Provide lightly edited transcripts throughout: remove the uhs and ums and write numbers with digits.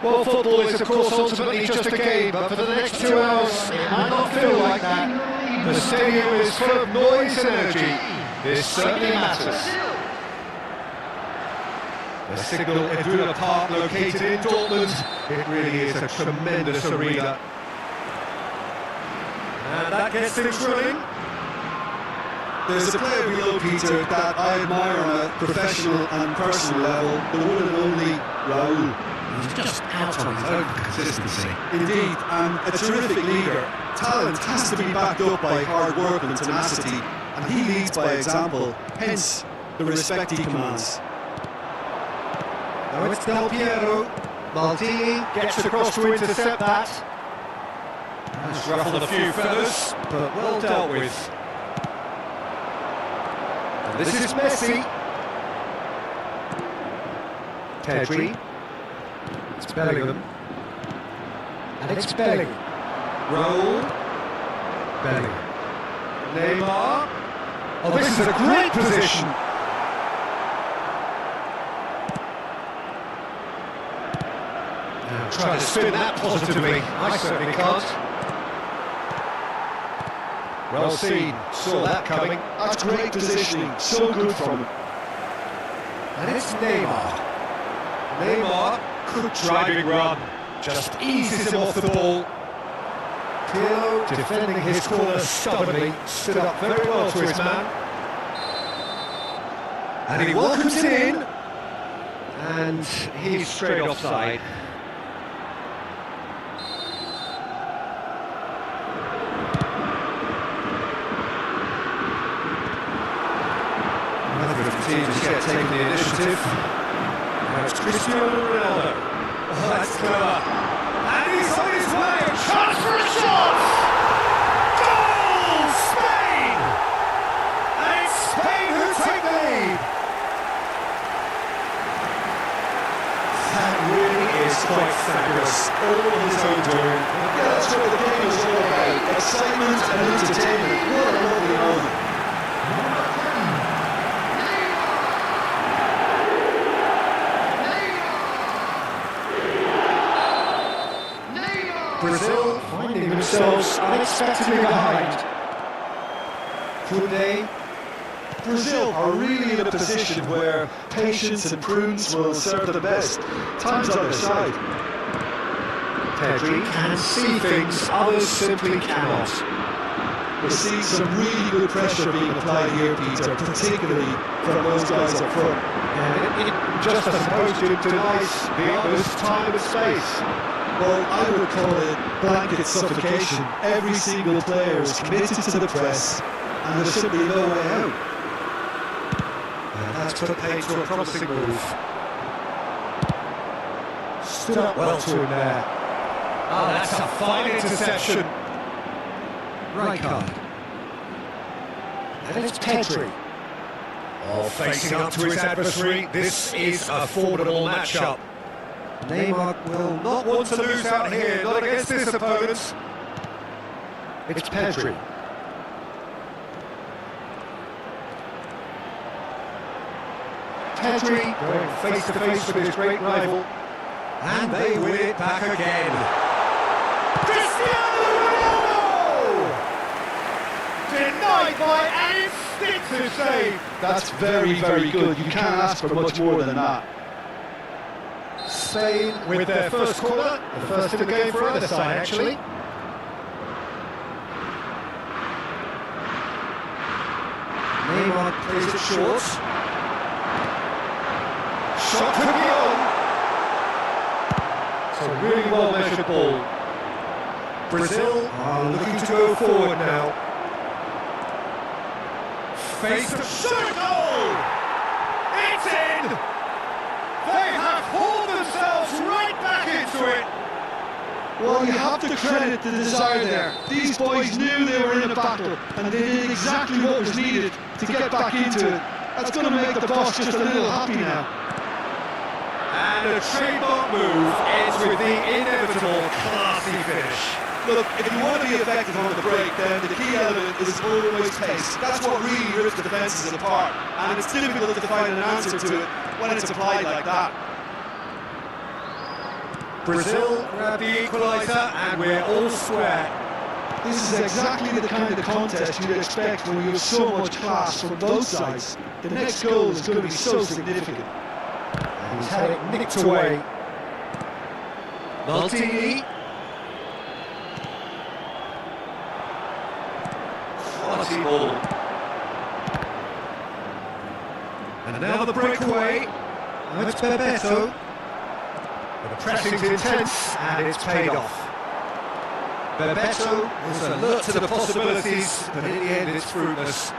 Well, football is of course ultimately just a game, but for the next 2 hours it might not feel like that. The stadium is full of noise and energy. This certainly matters. The Signal Iduna Park, located in Dortmund, it really is a tremendous arena. And that gets things running. There's a player below Peter that I admire on a professional and personal level, the one and only Raúl. He's just out on his own consistency. Indeed, and a terrific leader. Talent has to be backed up by hard work and tenacity, and he leads by example, hence the respect he commands. Now it's Del Piero. Maldini gets across to intercept that. Has ruffled a few feathers, but well dealt with. And this is Messi. Pedri. It's Bellingham. And it's Bellingham. Raúl. Bellingham. Neymar. Oh, this is a great position. Now try to spin that positively. I certainly can't. Well seen. Saw that coming. That's great positioning. So good from him. And it's Neymar. Neymar, good driving run. Just eases him off the ball. Pirlo, defending his corner stubbornly, stood up very well to his man. And he welcomes it in. And he's straight offside. Another of the teams yet taking the initiative. Now it's Cristiano Ronaldo. Oh, that's clever. And he's on his way. Chance for a shot! Goal! Spain! And it's Spain who take the lead. That really is quite fabulous. All on his own doing. Yeah, that's what the game is all about. Excitement and entertainment. What a lovely moment. Brazil finding themselves unexpectedly behind. Could they? Brazil are really in a position where patience and prudence will serve them best. Time's on their side. Pedri can see things others simply cannot. We're seeing some really good pressure being applied here, Peter, particularly from those guys up front. And it just as opposed to denies the others time and space. Well, I would call it blanket suffocation. Every single player is committed to the press, and there's simply no way out. And that's put paid to a promising move. Stood up well to him there. Oh, that's a fine interception. Right card. And it's Pedri. Oh, facing up to his adversary, this is a formidable matchup. Neymar will not want to lose out here, not against this opponent. It's Pedri. Pedri going face to face with his great rival. And they win it back again. Cristiano Ronaldo! Denied by an instinctive save. That's very, very good. You can't ask for much more than that. Spain with their first corner, the first in the game for either side actually. Neymar plays it short. Shot could be on. It's a really well measured ball. Brazil are looking to go forward now. Face of shot goal! It's in! They have hauled themselves right back into it! Well, you have to credit the desire there. These boys knew they were in a battle, and they did exactly what was needed to get back into it. That's going to make the boss just a little happy now. And a trademark move ends with the inevitable classy finish. Look, if you want to be effective on the break, then the key element is always pace. That's what really rips the defences apart, and it's difficult to find an answer to it when it's applied like that. Brazil grab the equaliser and we're all square. This is exactly the kind of contest you'd expect when you have so much class from both sides. The next goal is going to be so significant. And he's had it nicked away. Maldini. Quality ball. And now the breakaway. Oh, it's Bebeto. The pressing's intense and it's paid off. Bebeto was alert to the possibilities, but in the end it's fruitless.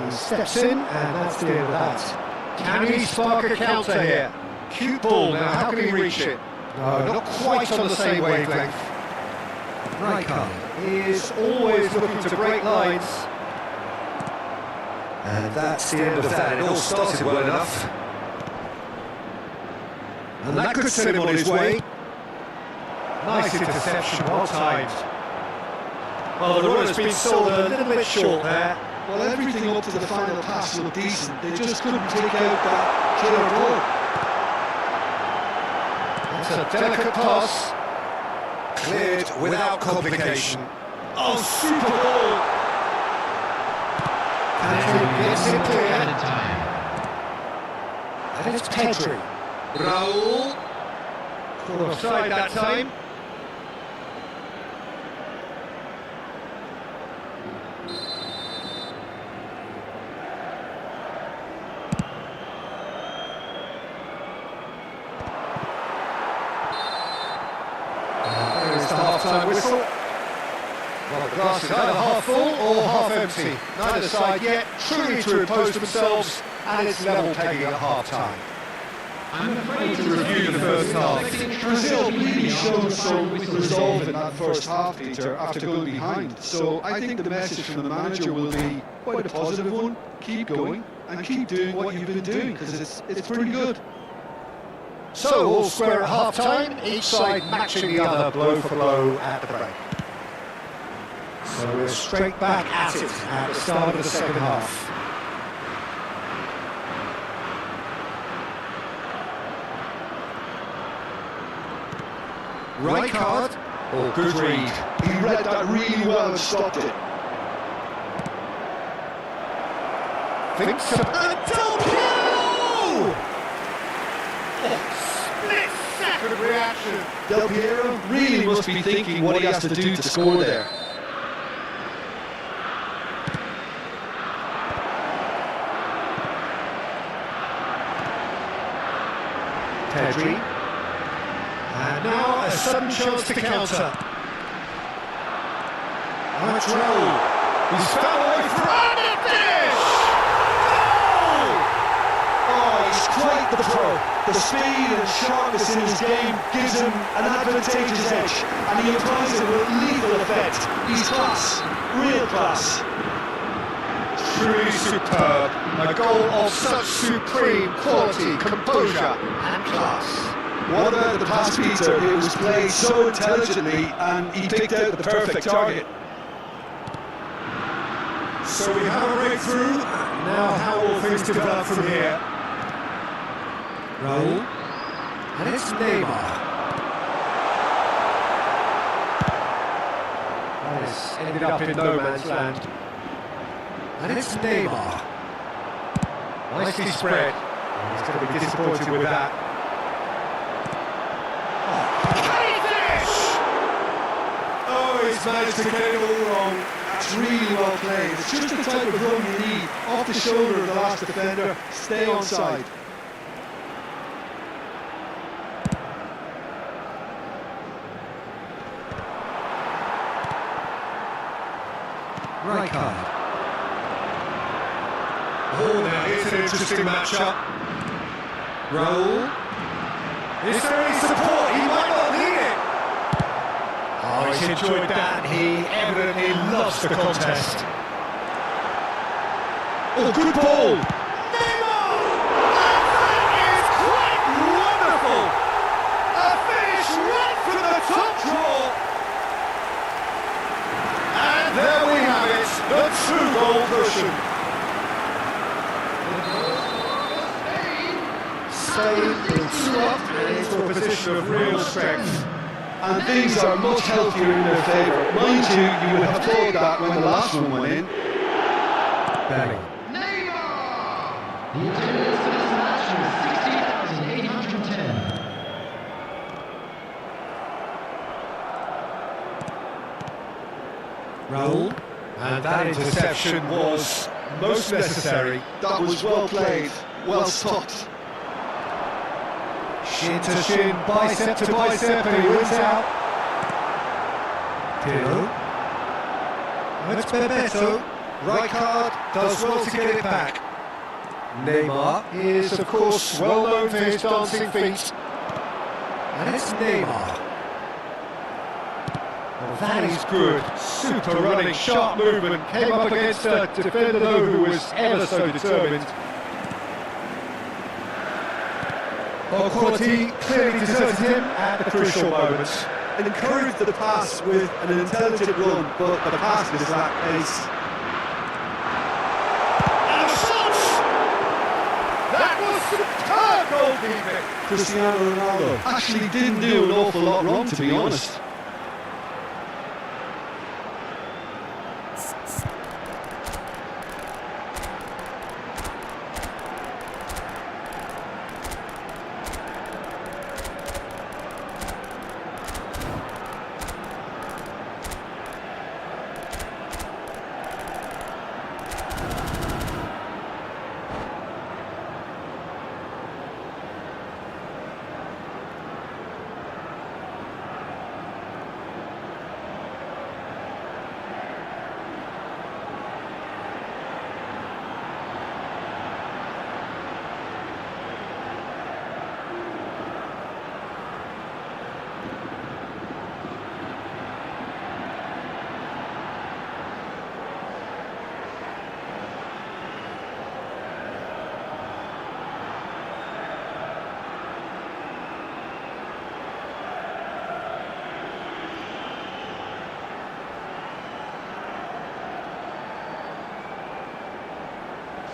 He steps in and that's the end of that. Can he spark a counter here? Cute ball, now how can he reach it? No, not quite on the same wavelength. Rijkaard is always looking to break lines. And that's the end of that. It all started well enough. And that could send him on his way. Nice interception, well timed. Well, the run has been sold a little bit short there. Well, everything up to the final pass looked decent. They just couldn't take out that killer ball. It's a delicate pass. Cleared without complication. Oh, super ball! Pedri gets it clear. And it's Pedri. Raul. Caught offside that time. Half-time whistle. Well, the glass is either half full or half empty. Neither side yet truly to impose themselves, and it's level pegging at half-time. I'm afraid to review the first half. Brazil really showed some resolve in that first half, Peter, after going behind. So I think the message from the manager will be quite a positive one. Keep going and keep doing what you've been doing, because it's pretty good. So, all square at half-time, each side matching the other blow for blow at the break. So we're straight back at it at the start of the second half. Rijkaard, or good read. He read that really well and stopped it. Thinks about Del Piero! Split-second reaction. Del Piero really must be thinking what he has to do to score there. Pedri. And now a sudden chance to counter. That's Raul. He's found a way for a finish! Goal! Oh, he's quite the pro. The speed and sharpness in his game gives him an advantageous edge, and he applies it with lethal effect. He's class, real class. Truly superb. A goal of such supreme quality, composure and class. What about the pass, Peter? It was played so intelligently and he picked out the perfect target. So we have a breakthrough. Now how will things develop from here? Raul. And it's Neymar. This ended up in no man's land. And it's Neymar. Nicely spread. He's going to be disappointed with that. He's managed to get it all wrong. That's really well played. It's just the type of run you need. Off the shoulder of the last defender. Stay onside. Rijkaard. Oh, now here's an interesting matchup. Raul. Is there any support? He might not need it. Oh, he's enjoyed that. He evidently loves the contest. Oh, good ball! Neymar! That is quite wonderful! A finish right from the top draw! And there we have it, the two-goal version. Spain in 2 up. to a position of real strength. And things are much healthier in their favour. Mind you, you would have thought that when the last one went in. Belly. The attendance for this match was 60,810. Raul. And that interception was most necessary. That was well played, well stopped. Shin to shin, bicep to bicep, and he wins out. Pirlo. It's Bebeto. Right card, does well to get it back. Neymar is, of course, well known for his dancing feet. And it's Neymar. Well, that is good. Super running, sharp movement. Came up against a defender, though, who was ever so determined. Well, quality clearly deserted him at the crucial moments. Encouraged the pass with an intelligent run, but the pass was lack pace. And a shot! That was superb goalkeeping! Cristiano Ronaldo actually didn't do an awful lot wrong, to be honest.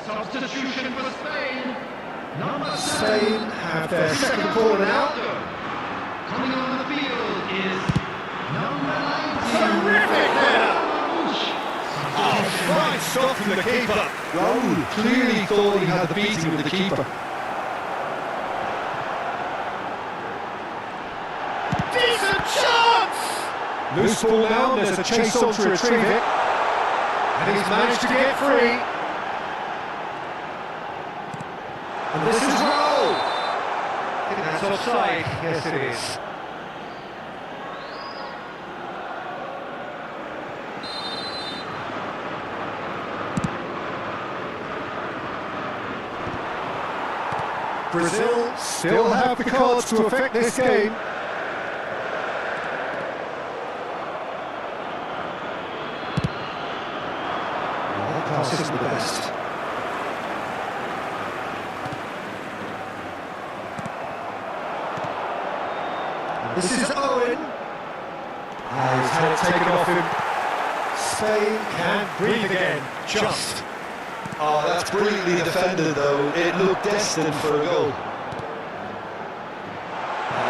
Substitution for Spain. Number Spain have their second corner now. Coming on the field is number 19. Terrific header! Oh, fine stop from the keeper. Raul clearly thought he had the beating of the keeper. Decent chance! Loose ball now, there's a chase on to retrieve it. And he's managed to get free. And this is Raul! I think that's offside. Yes, it is. Brazil still have the cards to affect this game. That pass isn't the best. This is Owen. He's had it taken off him. Spain can breathe again. Just. Oh, that's brilliantly defended though. It looked destined for a goal.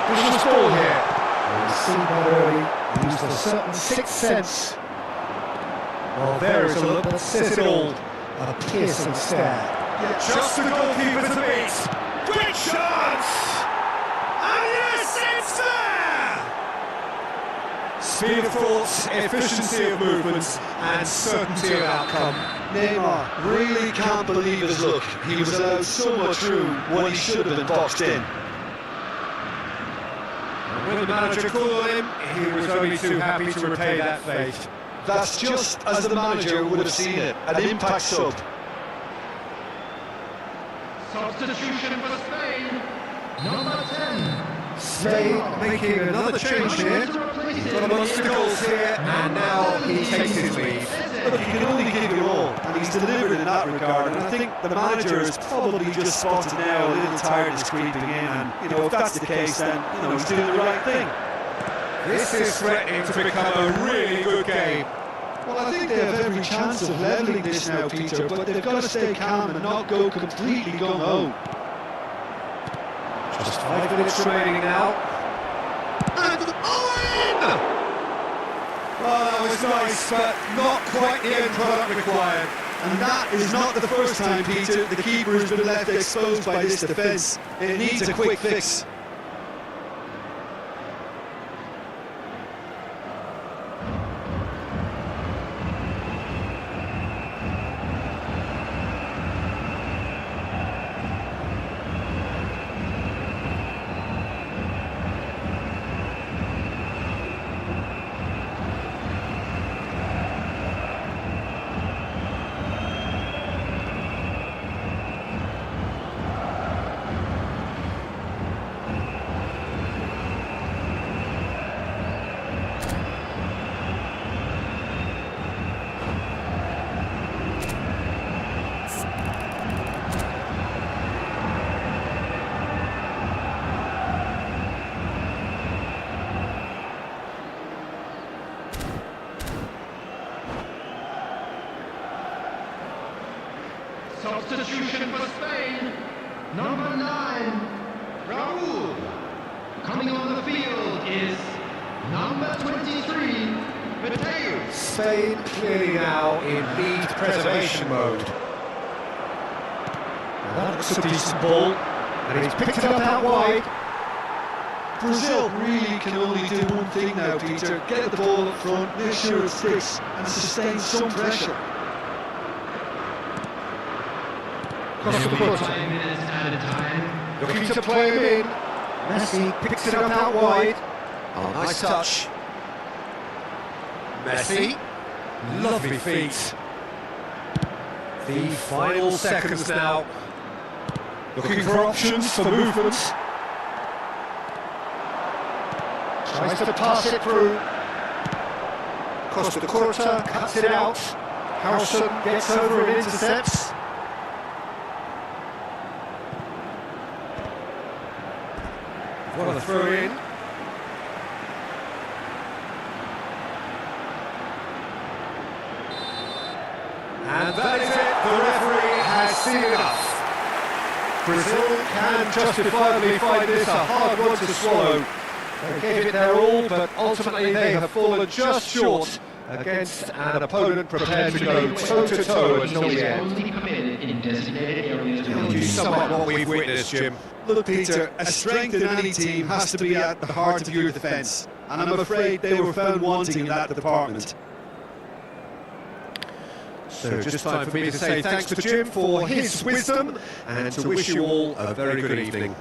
Vicious ball here. We've seen that early. He used a certain sixth sense. Well, there is a look that says it all. A piercing stare. Just the goalkeeper to beat. Great chance! And yes, it's there! Speed of thoughts, efficiency of movements, and certainty of outcome. Neymar really can't believe his luck. He was allowed so much room when he should have been boxed in. And when the manager called on him, he was only too happy to repay that fate. That's just as the manager would have seen it, an impact sub. Substitution for Spain. Number 10. Spain making another change here. Got amongst the goals here, and now he takes his lead. Look, he can only give it all, and he's delivered in that regard. And I think the manager is probably just spotted now a little tiredness creeping in. And if that's the case, then he's doing the right thing. This is threatening to become a really good game. Well, I think they have every chance of levelling this now, Peter, but they've got to stay calm and not go completely gung-ho. Just 5 minutes remaining now. And in! Well, that was nice, but not quite the end product required. And that is not the first time, Peter, the keeper has been left exposed by this defence. It needs a quick fix. Substitution for Spain, number 9, Raúl. Coming on the field is number 23, Mateo. Spain clearly now in lead preservation mode. Now that looks a decent ball, and he's picked it up out wide. Brazil really can only do one thing now, Peter. Get the ball up front, make sure it sticks, and sustain some pressure. Across the foot. 5 minutes at a time. Looking to play him in. Messi picks it up out wide. Oh, nice touch. Messi. Lovely feet. The final seconds now. Looking for options for movements. Tries to pass it through. Costa Curta cuts it out. Harrison gets over and intercepts. What a throw in. And that is it. The referee has seen enough. Brazil can justifiably find this a hard one to swallow. They gave it their all, but ultimately they have fallen just short against an opponent prepared to go toe-to-toe until the end. Only permitted in designated areas. You sum up what we've witnessed, Jim. Look, Peter, a strength in any team has to be at the heart of your defence, and I'm afraid they were found wanting in that department. So just time for me to say thanks to Jim for his wisdom and to wish you all a very good evening.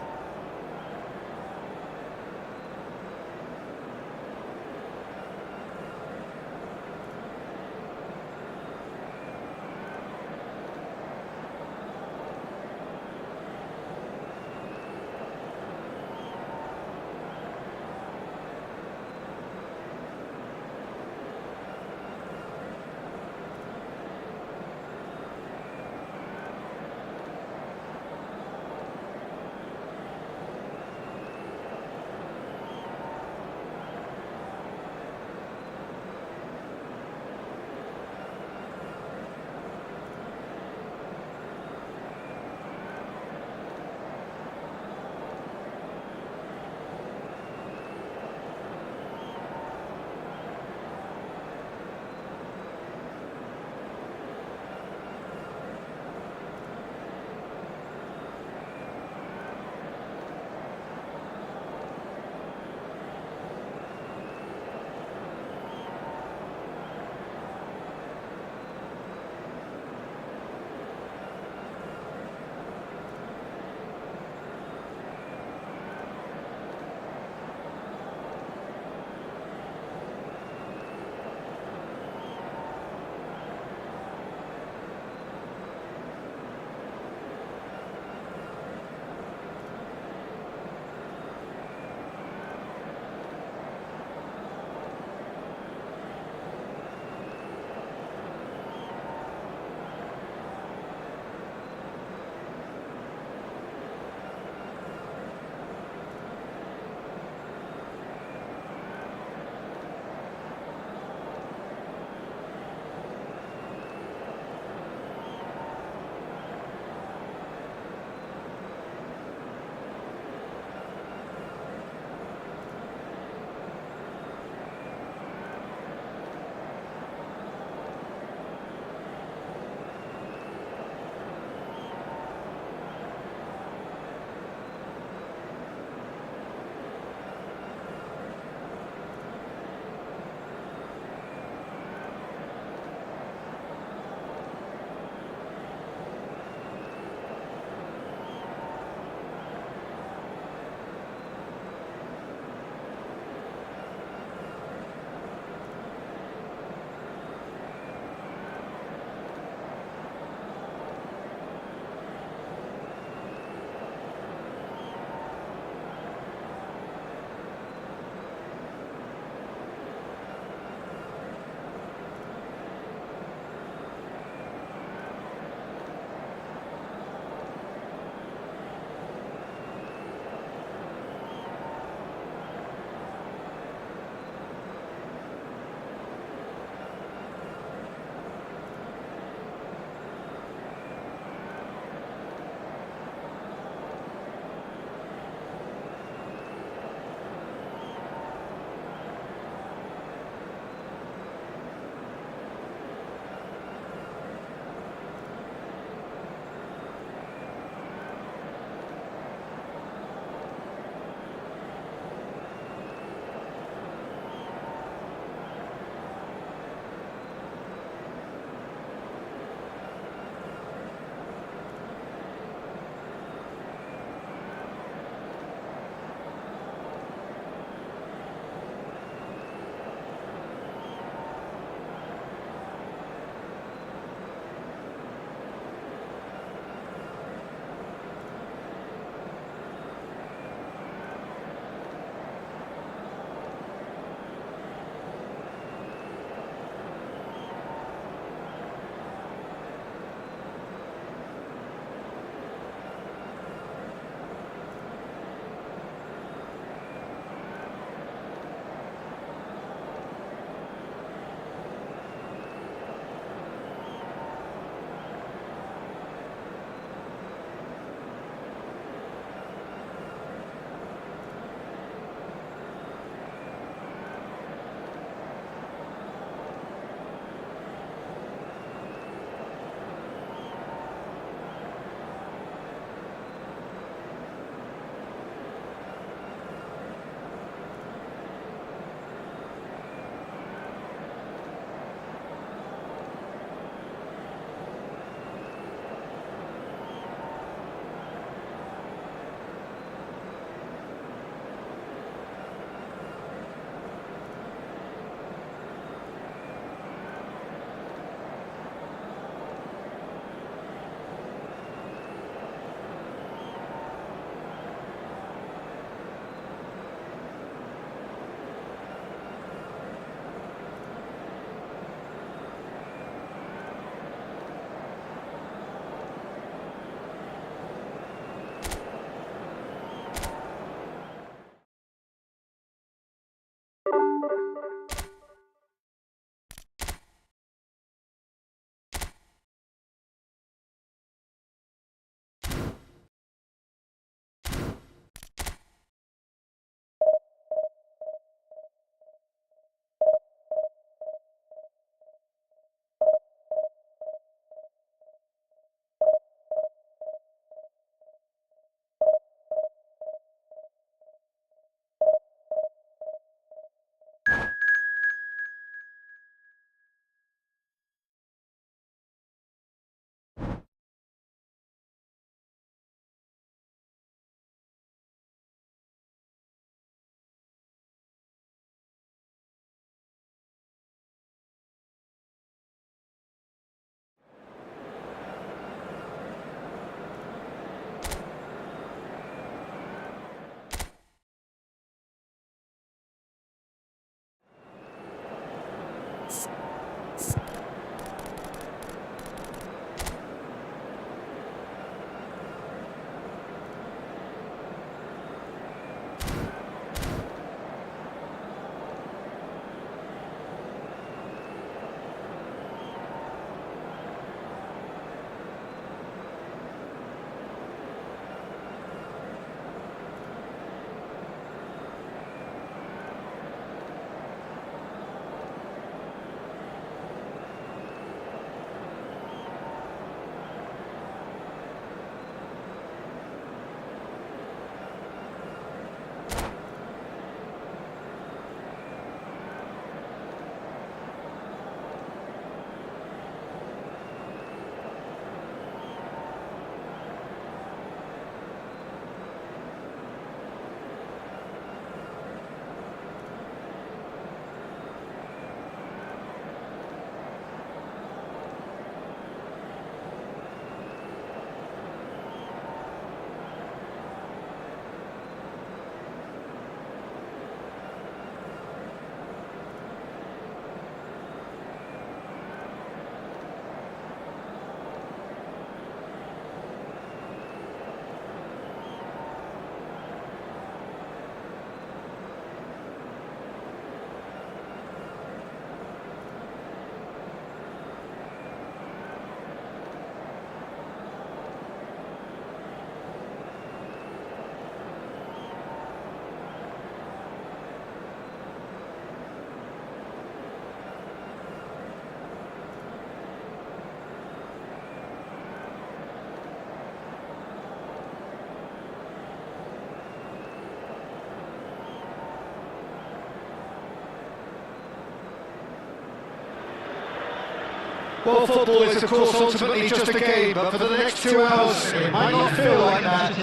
Well, football is of course ultimately just a game, but for the next 2 hours it might not feel like that.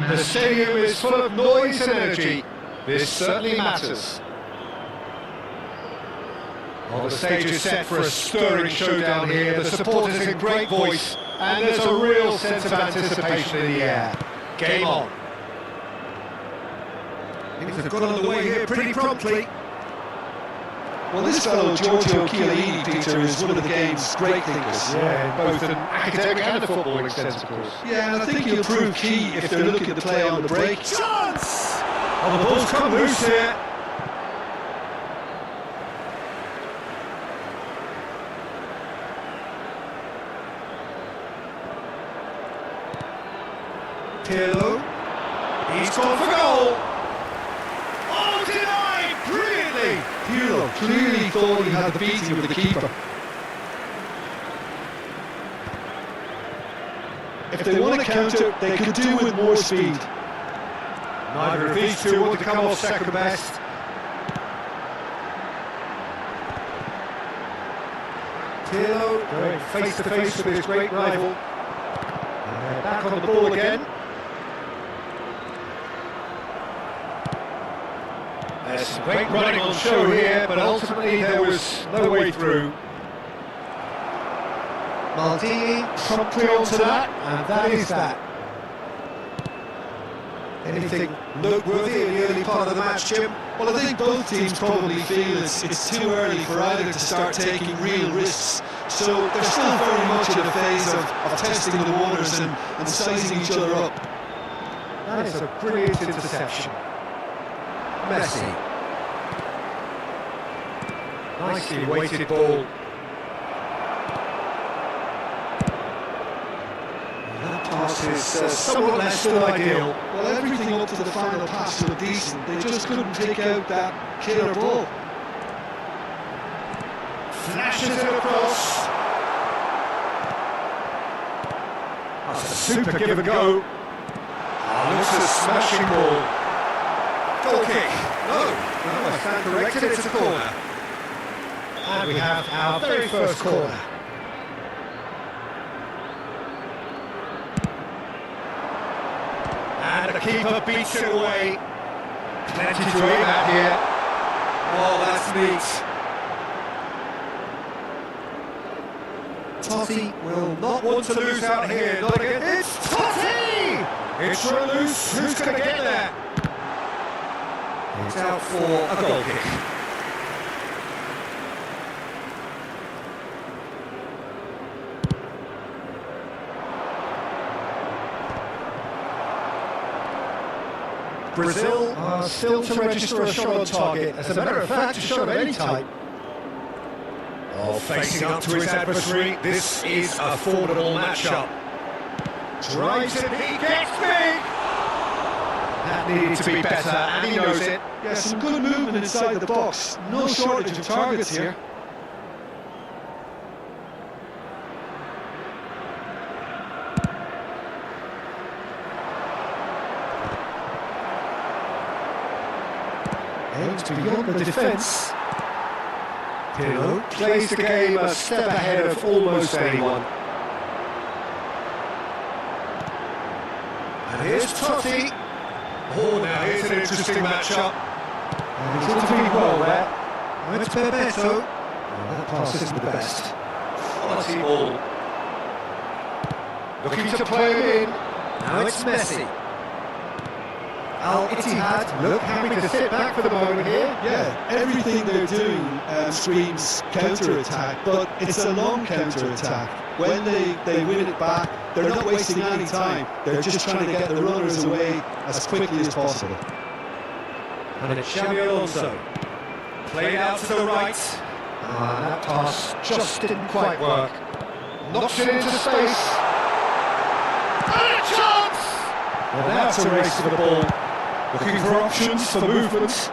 The stadium is full of noise and energy. This certainly matters. Well, the stage is set for a stirring showdown here. The supporters in great voice, and there's a real sense of anticipation in the air. Game on. Things have got underway here pretty promptly. Well, this fellow Giorgio Chiellini, Peter, is one of the game's great thinkers. Yeah, both an academic and a footballing sense, of course. Yeah, and I think he'll prove key if they're looking to play on the break. Chance! Oh, the ball's come loose here. Pirlo. He's gone for goal. Oh, denied! Brilliantly! Pirlo clearly thought he had the beating of the keeper. If they want to counter, they could do with more speed. Neither of these two want to come off second best. Pirlo going face to face with his great rival. And they're back on the ball again. There's some great running on show here, but ultimately there was no way through. Maldini promptly onto that, and that is that. Anything noteworthy in the early part of the match, Jim? Well, I think both teams probably feel it's too early for either to start taking real risks. So they're still very much in a phase of testing the waters and sizing each other up. That is a brilliant interception. Messi. Nicely weighted ball. That pass is somewhat less than ideal. Well, everything up to the final pass looked decent. They just couldn't take out that killer ball. Flashes it across. That's a super give and go. Looks a smashing ball. Goal kick. No, I stand corrected, it's a corner. And we have our very first corner. And the keeper beats it away. Plenty to aim at here. Oh, that's neat. Totti will not want to lose out here. Not again. It's Totti! It's run loose. Who's going to get there? It's out for a goal kick. Brazil are still to register a shot on target. As a matter of fact, a shot of any type. Oh, facing up to his adversary, this is a formidable matchup. Drives it, he gets big! That needed to be better, and he knows it. Yeah, some good movement inside the box. No shortage of targets here. Aims beyond the defence. Pirlo plays the game a step ahead of almost anyone. And here's Totti. Oh, now here's an interesting matchup. And he's intervened well there. Now it's Bebeto. Oh, that pass isn't the best. Quality ball. Looking to play him in. Now it's Messi. Al-Ittihad look happy to sit back for the moment here. Yeah, everything they're doing screams counter-attack, but it's a long counter-attack. When they win it back, they're not wasting any time. They're just trying to get the runners away as quickly as possible. And it's Xabi Alonso. Played out to the right. That pass just didn't quite work. Knocks it into space. And a chance! Well, that's a race to the ball. Looking for options, for movement.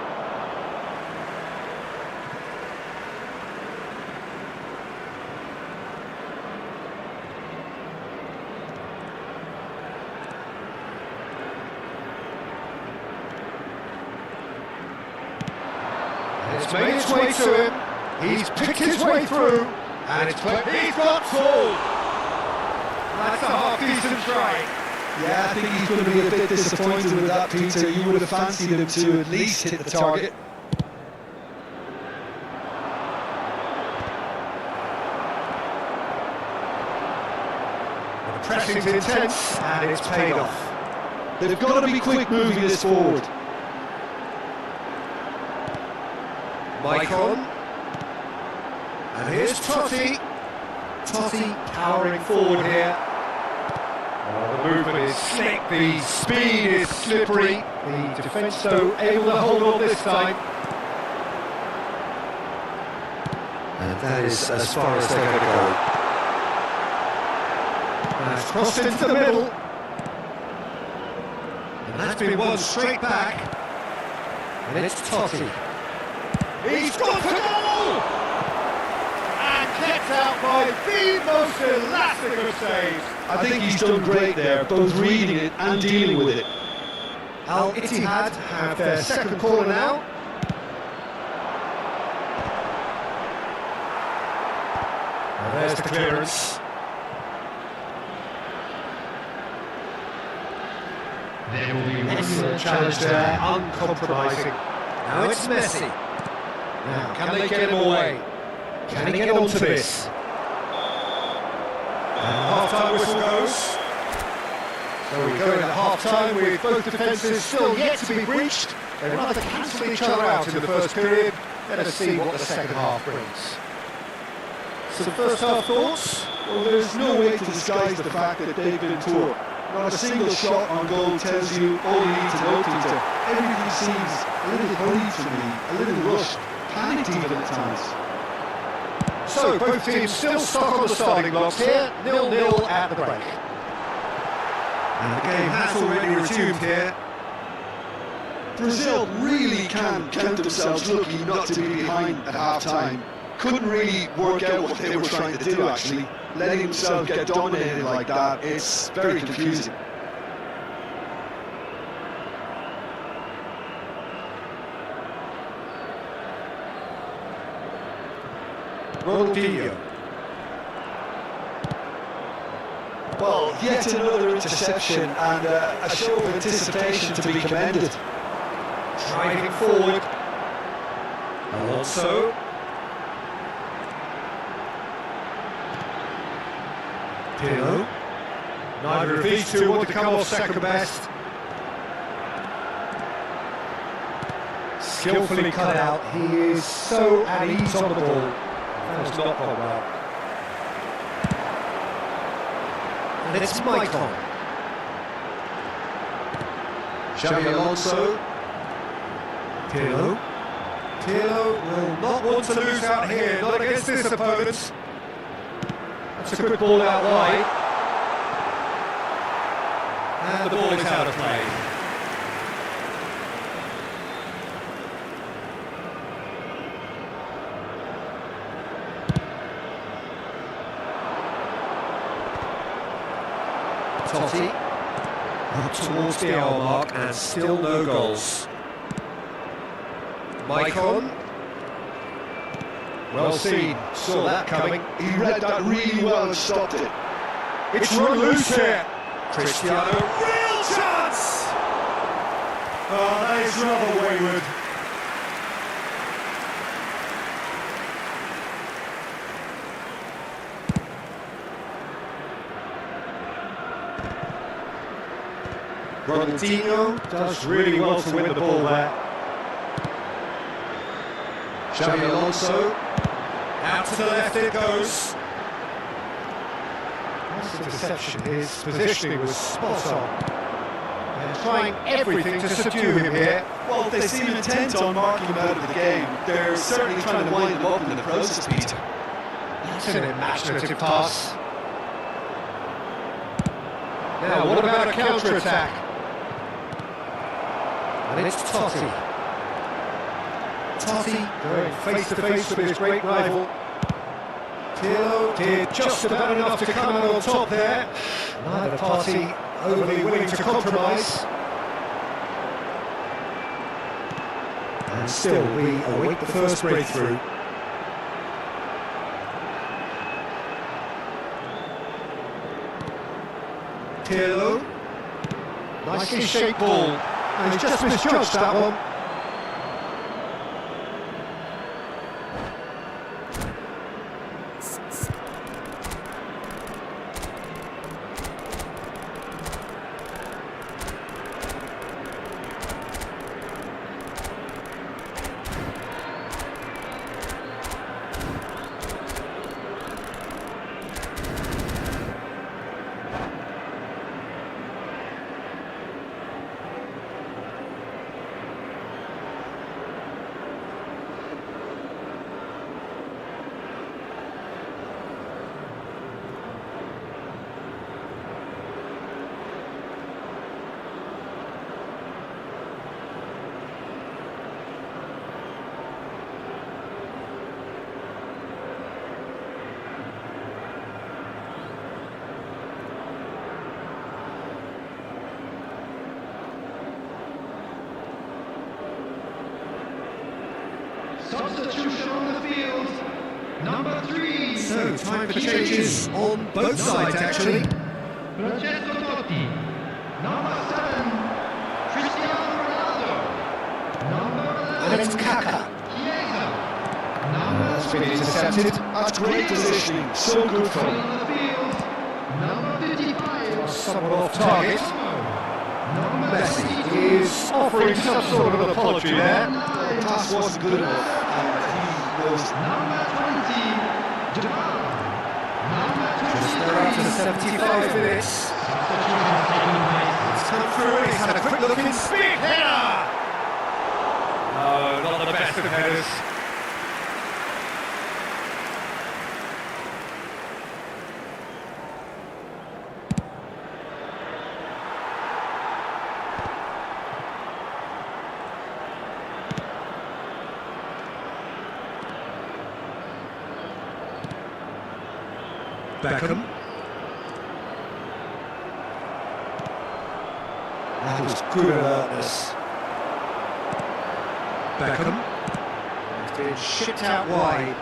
It's made its way to him. He's picked his way through. And it's played. He's got two! That's a half-decent try. Yeah, I think he's going to be a bit disappointed with that, Peter. You would have fancied him to at least hit the target. The pressing's intense, and it's paid off. They've got to be quick moving this forward. Maicon. And here's Totti. Totti powering forward here. Oh, the movement is slick, the speed is slippery. The defence, though, able to hold on this time. And that is as far as they're going to go. And it's crossed into the middle. And that's been won straight back. And it's Totti. He's got the goal! And kept out by the most elastic of saves. I think he's done great there, both reading it and dealing with it. Al Ittihad have their second corner now. And there's the clearance. There will be Excellent challenge there, uncompromising. Now it's Messi. Now, can they get him away? Can he get onto this? And half-time whistle goes. So we go into half-time with both defences still yet to be breached. They rather cancel each other out in the first period. Let us see what the second half brings. Some first half thoughts? Well, there's no way to disguise the fact that they've been poor. Not a single shot on goal tells you all you need to know, Peter. Everything seems a little hurried to me, a little rushed, panicked even at times. So, both teams still stuck on the starting blocks here, 0-0 at the break. And the game has already resumed here. Brazil really can count themselves lucky not to be behind at half-time. Couldn't really work out what they were trying to do, actually. Letting themselves get dominated like that, it's very confusing. Ronaldinho. Well, yet another interception and a show of anticipation to be commended. Driving forward. Alonso. Pirlo. Neither of these two want to come off second best. Skillfully cut out. He is so at ease on the ball. That has not gone well. And it's Maicon. Xabi Alonso. Pirlo. Pirlo will not want to lose out here, not against this opponent. That's a good ball out wide. And the ball is out of play. Totti up towards the hour mark and still no goals. Maicon. Well seen, saw that coming. He read that really well and stopped it. It's run loose here. Cristiano, real chance! Oh, that is rather wayward. Ronaldinho does really well to win the ball there. Xabi Alonso, out to the left it goes. That's the deception, his positioning was spot on. They're trying everything to subdue him here. Well, they seem intent on marking him out of the game. They're certainly trying to wind him up in the process, Peter. That's an imaginative pass. Now, what about a counter-attack? And it's Totti. Totti going face-to-face with his great rival. Pirlo did just about enough to come out on top there. Neither party overly willing to compromise. And still we await the first breakthrough. Pirlo. Nicely shaped ball. And he's just misjudged that one. Substitution on the field. Number 3. So, time for changes on both sides, actually. Francesco Totti. Number 7. Cristiano Ronaldo. Number 11. And it's Kaka. Chiesa. That's been Number 20. intercepted. That's great positioning, so good for him. On the field. Number 55. Someone off target. Number Messi 22. is offering some sort of an apology there. The pass wasn't good enough, and he knows. Number 20. Jamal. Just Number they're up to 23. 75 minutes. Substitution taking place. It's come through, he's had a quick look in speed. Header! No, not the best of headers. Beckham. That was good alertness. Beckham. He's been shipped out wide.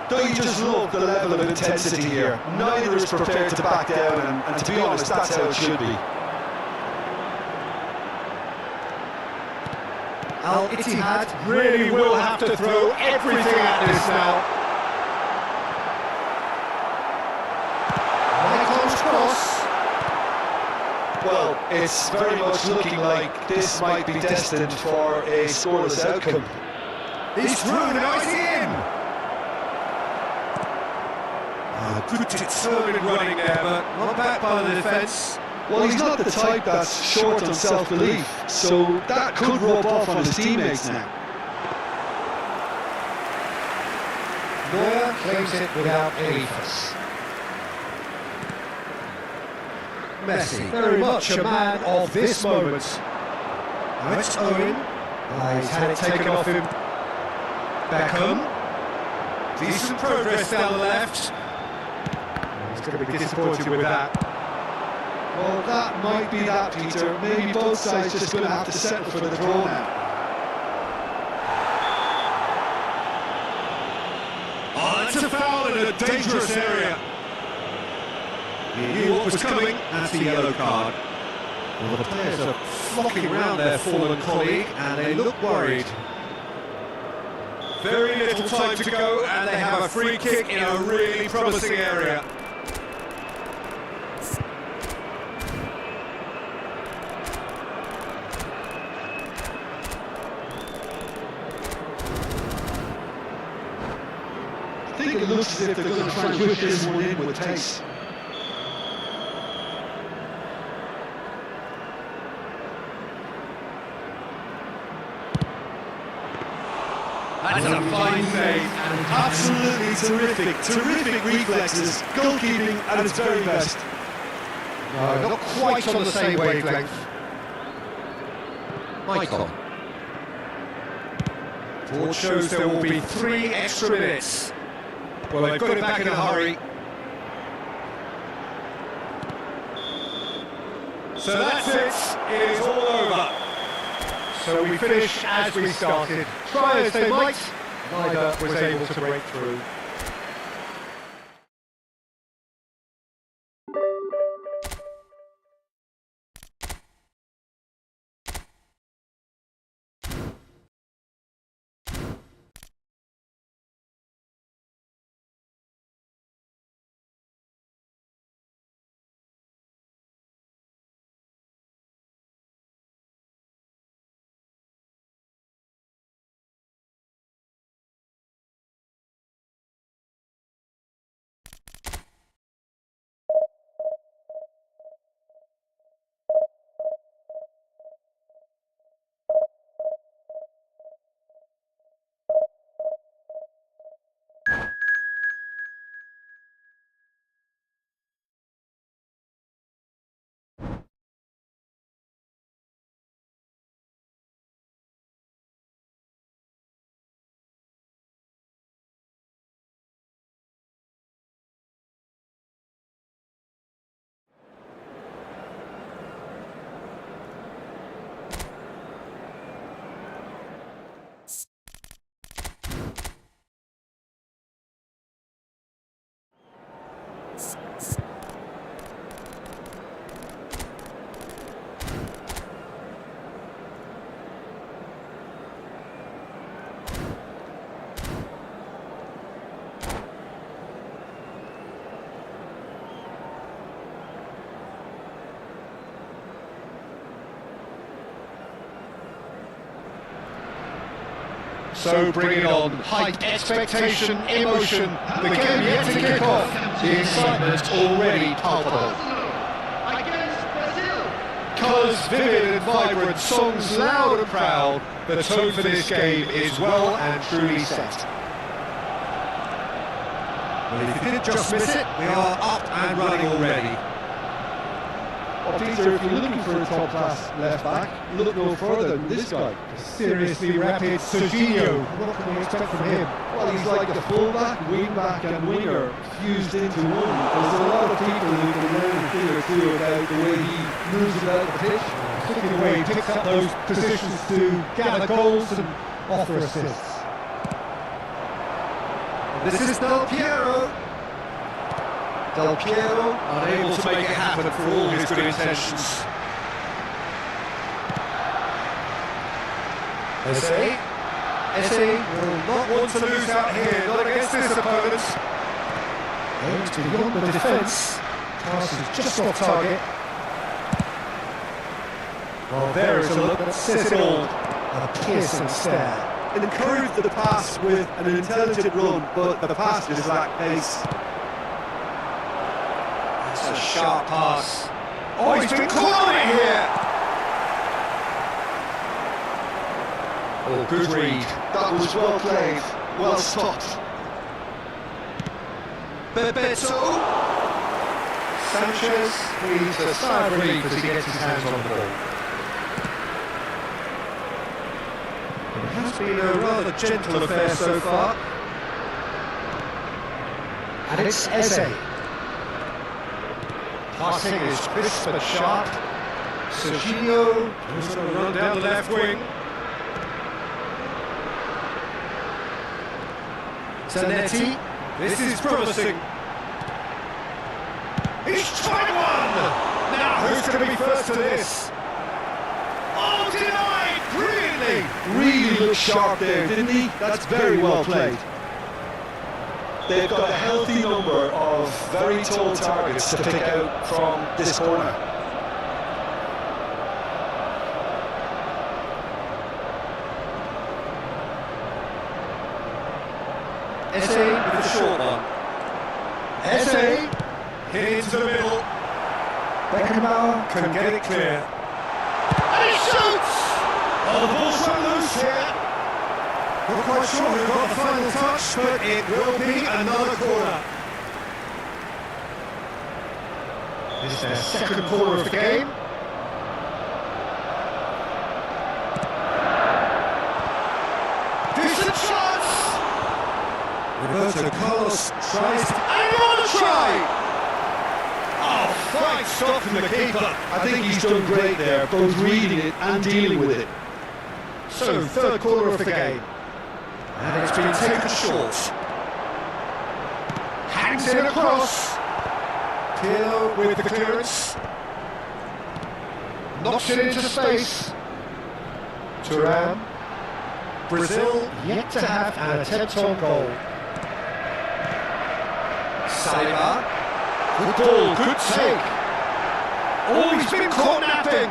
Don't you just love the level of intensity here? Neither is prepared to back down, and to be honest, that's how it should be. Al Ittihad really will have to throw everything at this now. Cross. Well, it's very much looking like this might be destined for a scoreless outcome. He's through and nice in. Good determined running there, but not back by the defence. Well, he's not the type that's short on self-belief, so that could rub off on his teammates now. Neuer claims it without any fuss. Messi, very much a man of this moment. Now it's Owen. He's had it taken off him. Beckham. Decent progress down the left. He's going to be disappointed with that. Well, that might be that, Peter. Maybe both sides just going to have to settle for the draw now. Oh, that's a foul in a dangerous area. He knew what was coming. That's the yellow card. Well, the players are flocking around their fallen colleague, and they look worried. Very little time to go, and they have a free kick in a really promising area. I think it looks as if they're going to try and whip this one in with pace. That's a fine save. Absolutely terrific reflexes, goalkeeping at its very best. No, not quite on the same wavelength. Michael. Board shows there will be 3 extra minutes. Well, they've got it back in a hurry. So that's it. It is all over. So we finish as we started. Try as they might, neither was able to break through. So bring it on. Height, expectation, emotion. The game yet to kick off. The excitement's already palpable. Against Brazil. Colours vivid and vibrant, songs loud and proud. The tone for this game is well and truly set. Well, if you did just miss it, we are up and running already. Well, Peter, if you're looking for a top-class left-back, look no further than this guy. Seriously rapid Serginho. What can we expect from him? Well, he's like a full-back, wing-back and winger fused into one. There's a lot of people who can learn a thing or two about the way he moves about the pitch. Particularly the way he picks up those positions to gather goals and offer assists. This is Del Piero. Del Piero unable to make it happen for all his good intentions. Eze will not want to lose out here, not against this opponent. Aims to beyond the defence. Pass is just off target. Well, there is a look that says it all. A piercing stare. Encouraged the pass with an intelligent run, but the pass just lacked pace. It's a sharp pass. Oh, he's been caught on it here! Oh, good read. That was well played, well stopped. Bebeto. Sanchez breathes a sigh of relief as he gets his hands on the ball. It has been a rather gentle affair so far. And it's Eze. Passing is crisp and sharp. Serginho is going to run down the left wing. Zanetti, this is promising. He's tried one! Now who's going to be first to this? Oh, denied! Brilliantly! Really looked sharp there, didn't he? That's very well played. They've got a healthy number of very tall targets to pick out from this corner. Eze with the short one. Eze hit into the middle. Beckenbauer can get it clear. And he shoots! Oh, the ball's run loose here. Not quite sure who got the final touch, but it will be another corner. This is their second corner of the game. Decent chance! Roberto Carlos tries to... And another try! Oh, fine stop from the keeper. I think he's done great there, both reading it and dealing with it. So, third corner of the game. And it's been taken short. Hangs it across. Pirlo with the clearance. Knocks it into space. Thuram. Brazil yet to have an attempt on goal. Saliba. Good ball, good take. Oh, he's been caught napping.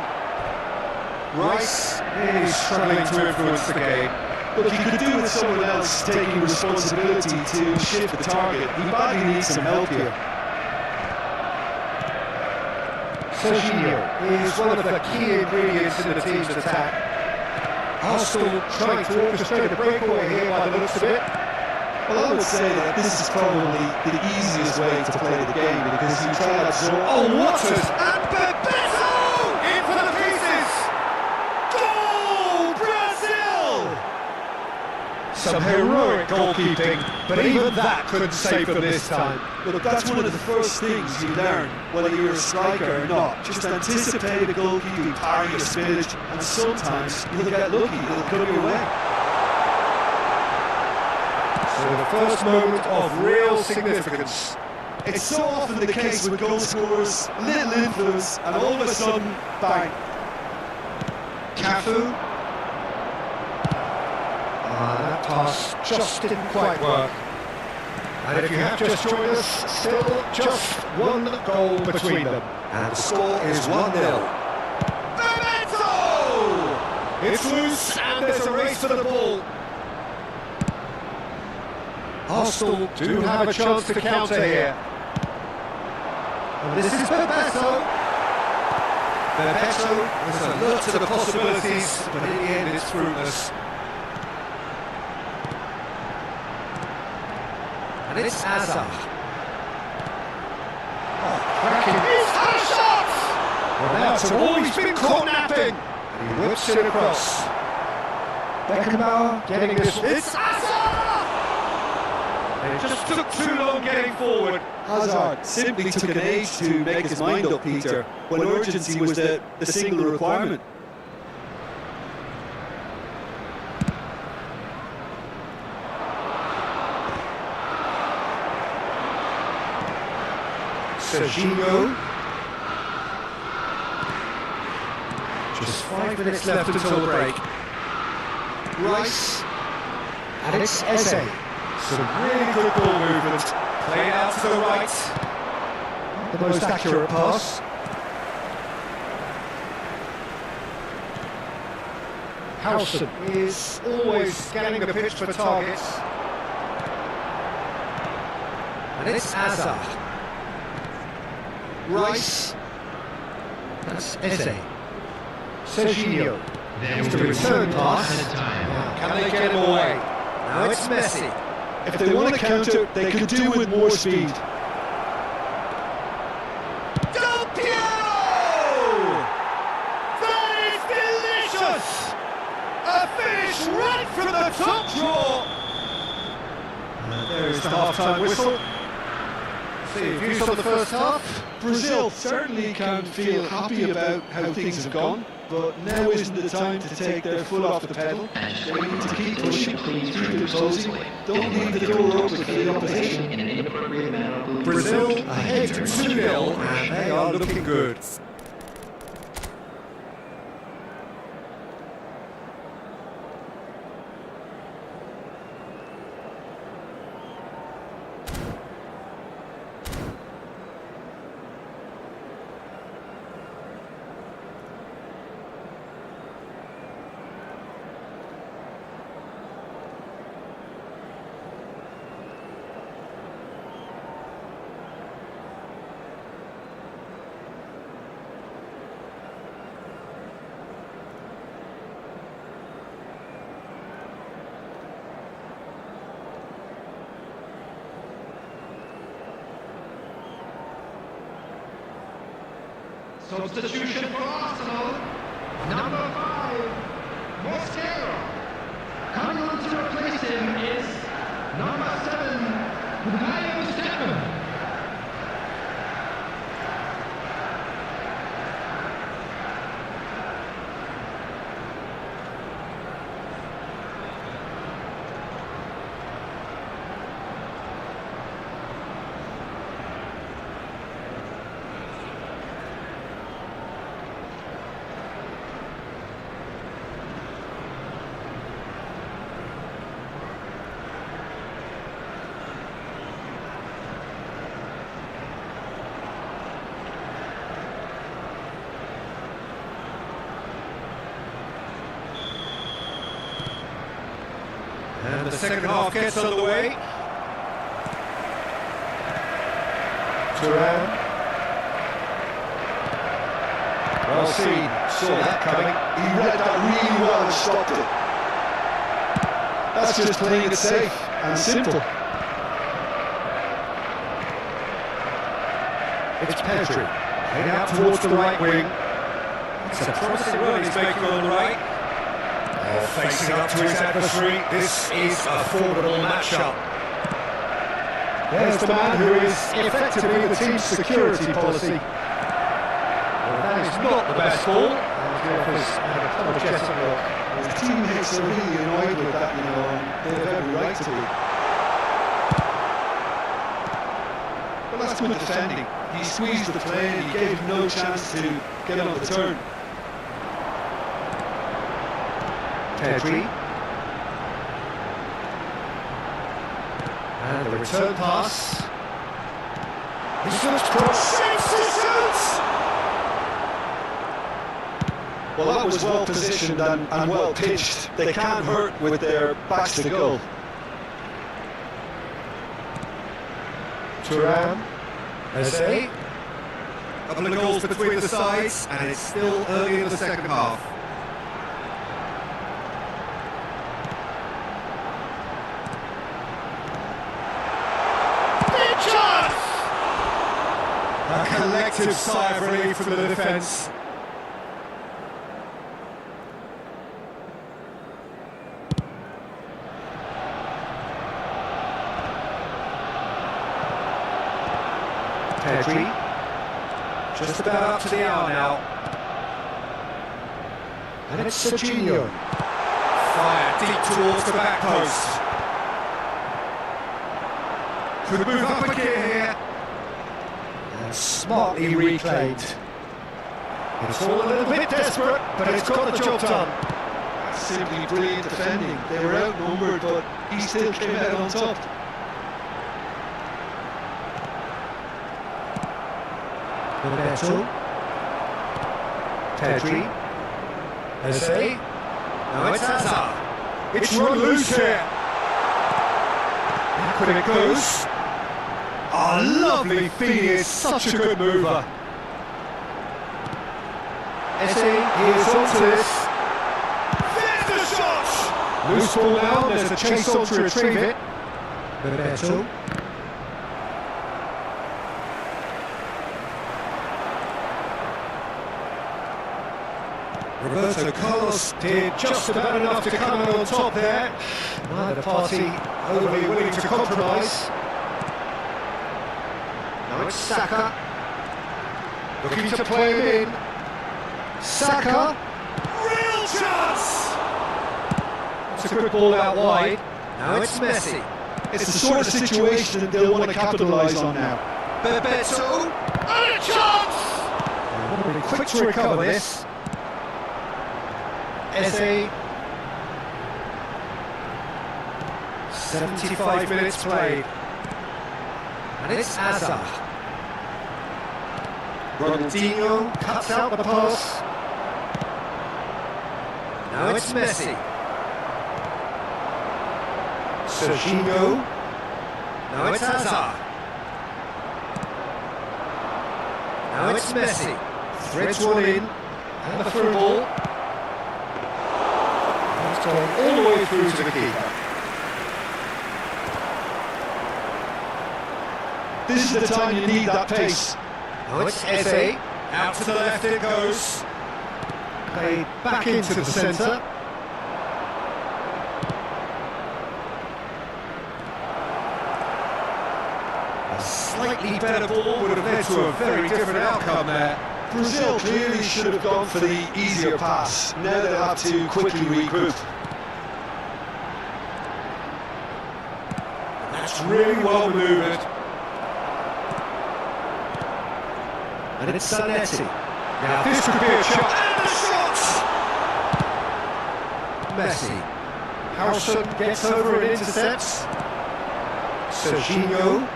Rice is struggling to influence the game. Look, he could do with someone else taking responsibility to shift the target. He badly needs some help here. Serginho is one of the key ingredients in the team's attack. Arsenal trying to orchestrate a breakaway here by the looks of it. Well, I would say that this is probably the easiest way to play the game because you try to absorb... Oh, Waters! And Bebeto! In for the pieces! Goal! Brazil! Some heroic goalkeeping, but even that couldn't save them this time. Look, that's one of the first things you learn, whether you're a striker or not. Just anticipate a goalkeeping parry or spinach, and sometimes you'll get lucky, it'll come your way. So the first moment of real significance. It's so often the case with goal scorers, little influence, and all of a sudden, bang. Cafu. That pass just didn't quite work. And if you have just joined us, still just one goal between them. And the score is 1-0. Bebeto! It's loose and there's a race for the ball. Arsenal do have a chance to counter here. And this is Bebeto. Bebeto was alert to the possibilities, but in the end it's fruitless. And it's Hazard. Oh, cracking. He's had a shot! Well, now it's always been caught napping. And he whips it across. Beckenbauer getting this. It's Hazard! It just took too long getting forward. Hazard simply took an age to make his mind up, Peter, when urgency was the single requirement. Serginho. Just 5 minutes left until the break. Rice. And it's Eze. Some really good ball movement. Played out to the right. The most accurate pass. Howson is always scanning the pitch for targets. And it's Hazard. Rice. That's Eze. Serginho. It's the return pass. Can they get him away? Now it's Messi. If they want to counter, they could do with more speed. Del Piero! That is delicious! A finish right from the top drawer! And there is the half-time whistle. See, views on the first half. Brazil certainly can feel happy about how things have gone, but now isn't the time to take their foot off the pedal. They need to keep pushing, keep imposing, don't leave the door open for the opposition. Brazil ahead 2-0, and they are looking good. Substitution for Arsenal, number 5, Mosquera. Coming on to replace him is number 7, Bukayo Saka. And the second half gets underway. Turan. Well seen, saw that coming. He read that really well and stopped it. That's just playing it safe and simple. It's Pedri, played out towards the right wing. It's a promising run he's making on the right. Facing up to his adversary, this is a formidable matchup. There's the man who is effectively the team's security policy. Well, that is not the best ball. And the office made a apologetic look. His teammates are really annoyed with that, you know, and they have every right to be. But that's good defending. He squeezed the play and he gave him no chance to get on the turn. Pedri. And the return pass. He shoots cross. Shoots! Well, that was well positioned and well pitched. They can't hurt with their backs to goal. Turan. Eze. A couple of goals between the sides, and it's still early in the second half. Big chance! A collective sigh of relief from the defence. Pedri. Just about up to the hour now. And it's Serginho. Fire deep towards the back post. Could move up a gear here. And smartly reclaimed. It's all a little bit desperate, but it's got the job done. That's simply brilliant defending. They were outnumbered, but he still came out on top. Roberto. Pedri. Eze. Now it's Hazard. It's run loose here. Back when it goes. Oh, lovely feed, he is such a good mover. Eze, he is onto this. There's the shot! Loose ball now, there's a chase on to retrieve it. Roberto. Roberto Carlos did just about enough to come out on top there. Neither party overly willing to compromise. Now it's Saka. Looking to play him in. Saka. Real chance! It's a good ball out wide. Now it's Messi. It's the sort of situation that they'll want to capitalise on now. Bebeto. And a chance! They'll be quick to recover this. Eze. 75 minutes played. And it's Hazard. Ronaldinho cuts out the pass. Now it's Messi. Serginho. Now it's Hazard. Now it's Messi. Threads one in. And the through ball. All the way through to the keeper. This is the time you need that pace. Now it's Eze. Out to the left it goes. Played back into the centre. A slightly better ball would have led to a very different outcome there. Brazil clearly should have gone for the easier pass. Now they'll have to quickly regroup. That's really well manoeuvred. And it's Zanetti. Now this could be a shot. And the shot! Messi. Harrison gets over and intercepts. Serginho.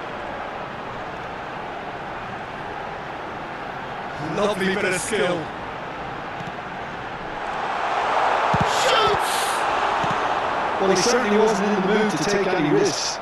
Lovely bit of skill. Shoots! Well, he certainly wasn't in the mood to take any risks.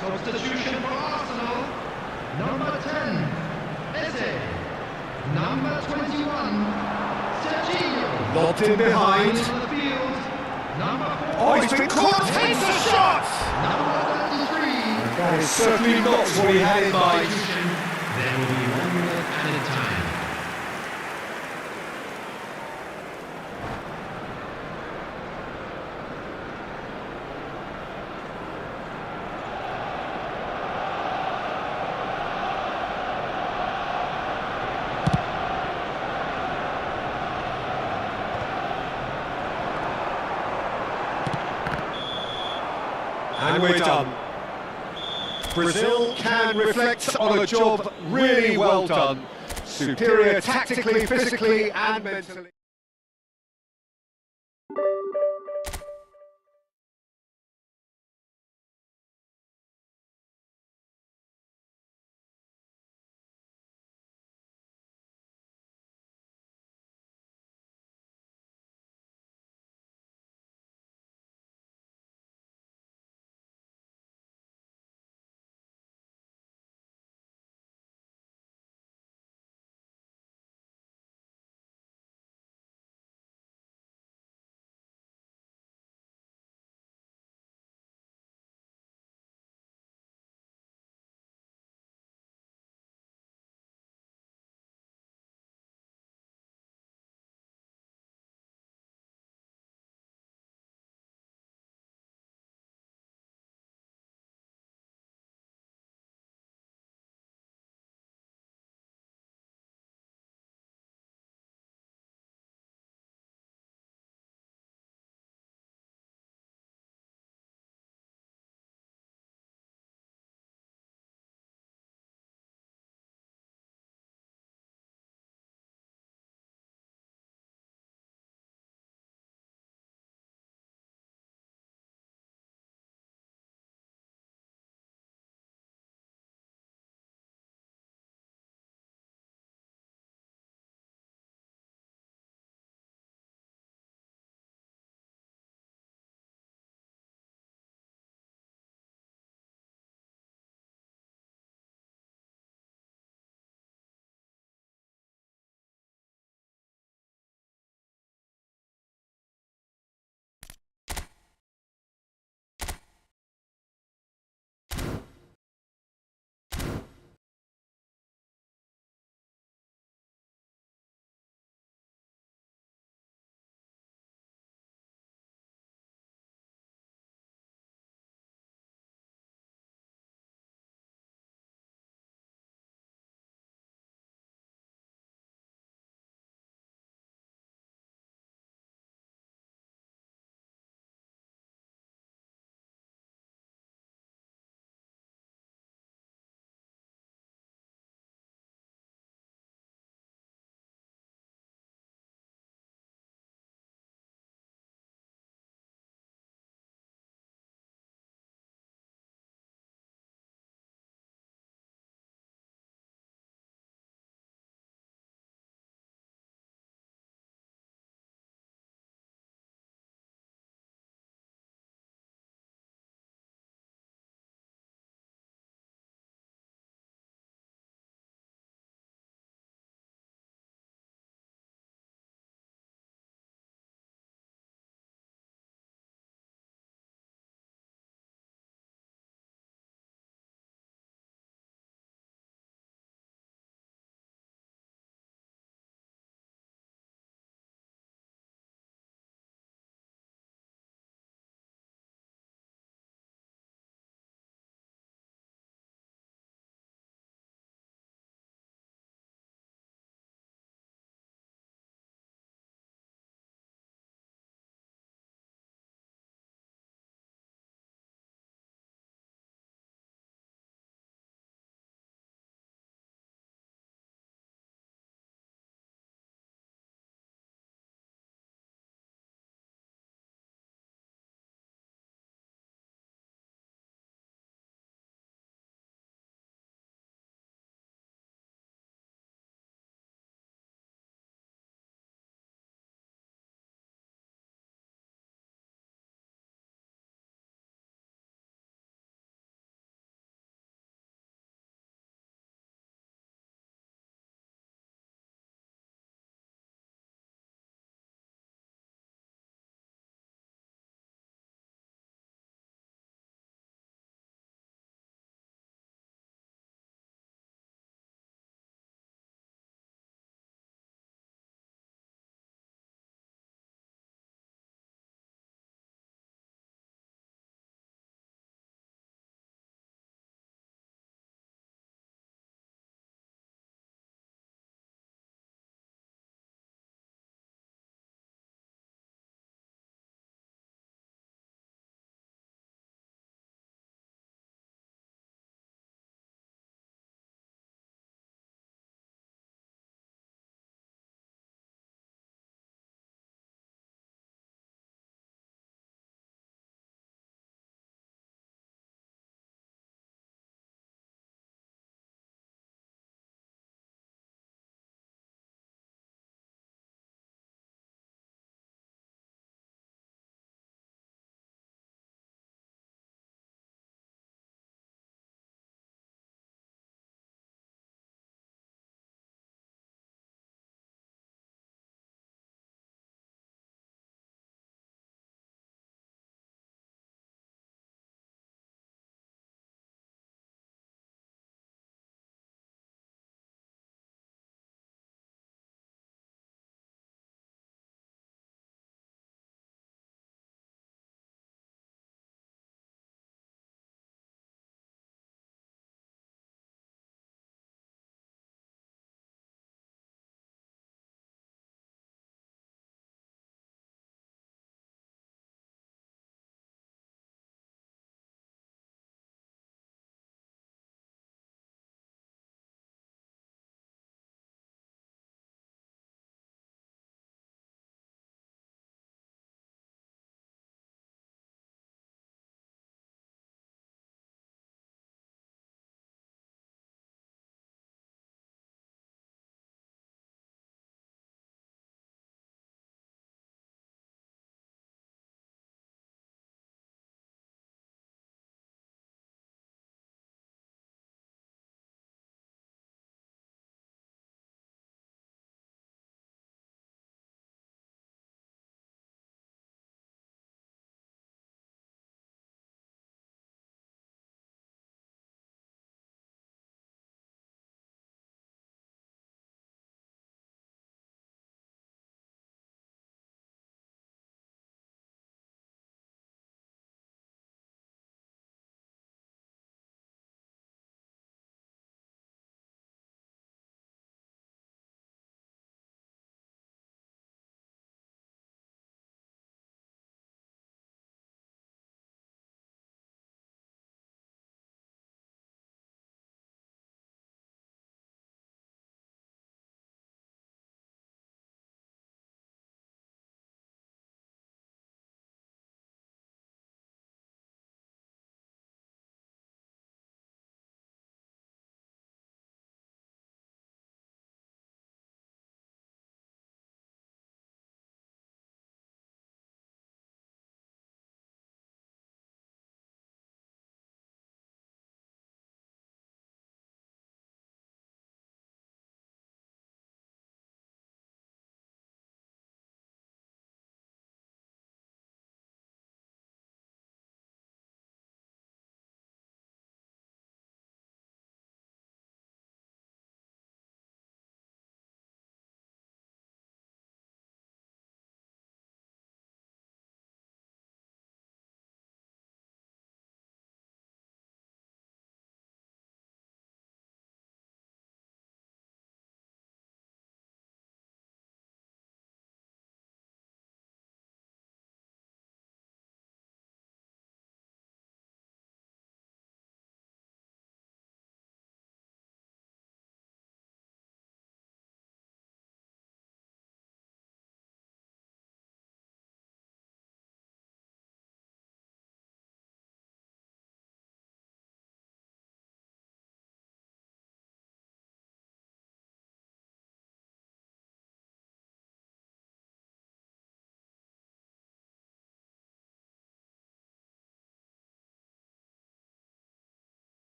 Substitution for Arsenal. Number 10, Eze. Number 21, Serginho. Lobbed in behind. On the field. Number 4. Oh, he's been caught! Takes a shot! Number 33. That is certainly not what he had in mind. There will be 1 minute added time. And we're done. Brazil can reflect on a job really well done. Superior tactically, physically and mentally.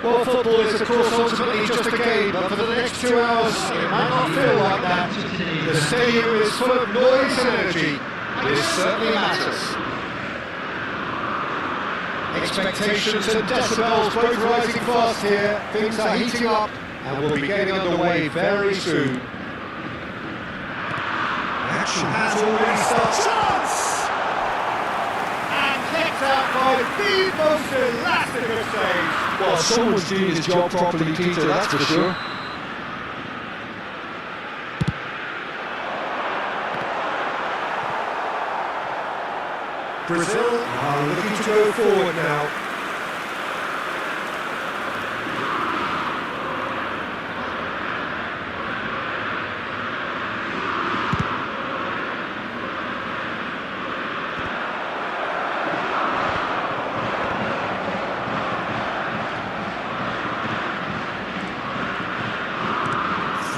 Well, football is of course ultimately just a game, but for the next 2 hours it might not feel like that. The stadium is full of noise and energy. This certainly matters. Expectations and decibels both rising fast here. Things are heating up and will be getting underway very soon. Action has already started. Chance! And kicked out by the most elastic of saves. Well, someone's doing his job properly, Peter, that's for sure. Brazil are looking to go forward now.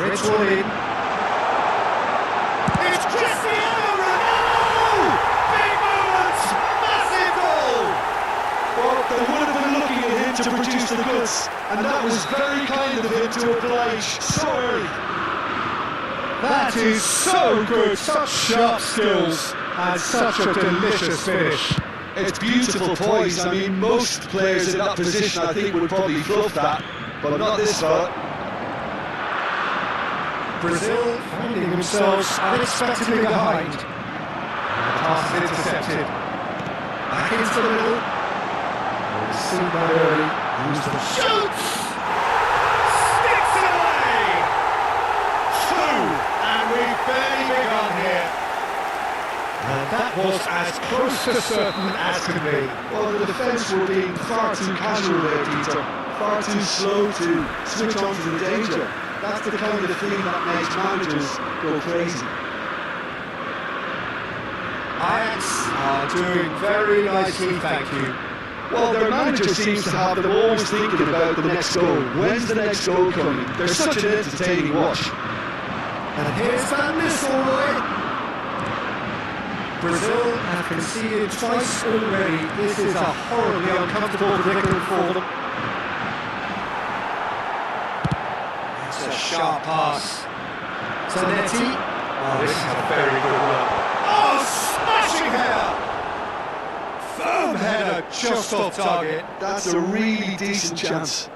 Fritz one in. It's Cristiano Ronaldo! Big moment! Massive goal! Well, they would have been looking at him to produce the goods, and that was very kind of him to oblige so early. That is so good, such sharp skills, and such a delicious finish. It's beautiful poise. I mean, most players in that position I think would probably fluff that, but not this fella. Brazil finding themselves unexpectedly behind. And the pass is intercepted. Back into the middle. We've seen that early. Used the shoots! Sticks it away! Two! And we've barely begun here. And that was as close to certain as could be. Well, the defence were being far too casual there, Peter. Far too slow to switch on to the danger. That's the kind of thing that makes managers go crazy. Ajax are doing very nicely, thank you. Well, their manager seems to have them always thinking about the next goal. When's the next goal coming? They're such an entertaining watch. And here's Van Nistelrooy. Brazil have conceded twice already. This is a horribly uncomfortable predicament for them. It's a sharp pass. Zanetti. Oh, this is a very good one. Oh, smashing header! Firm header just off target. That's a really decent chance.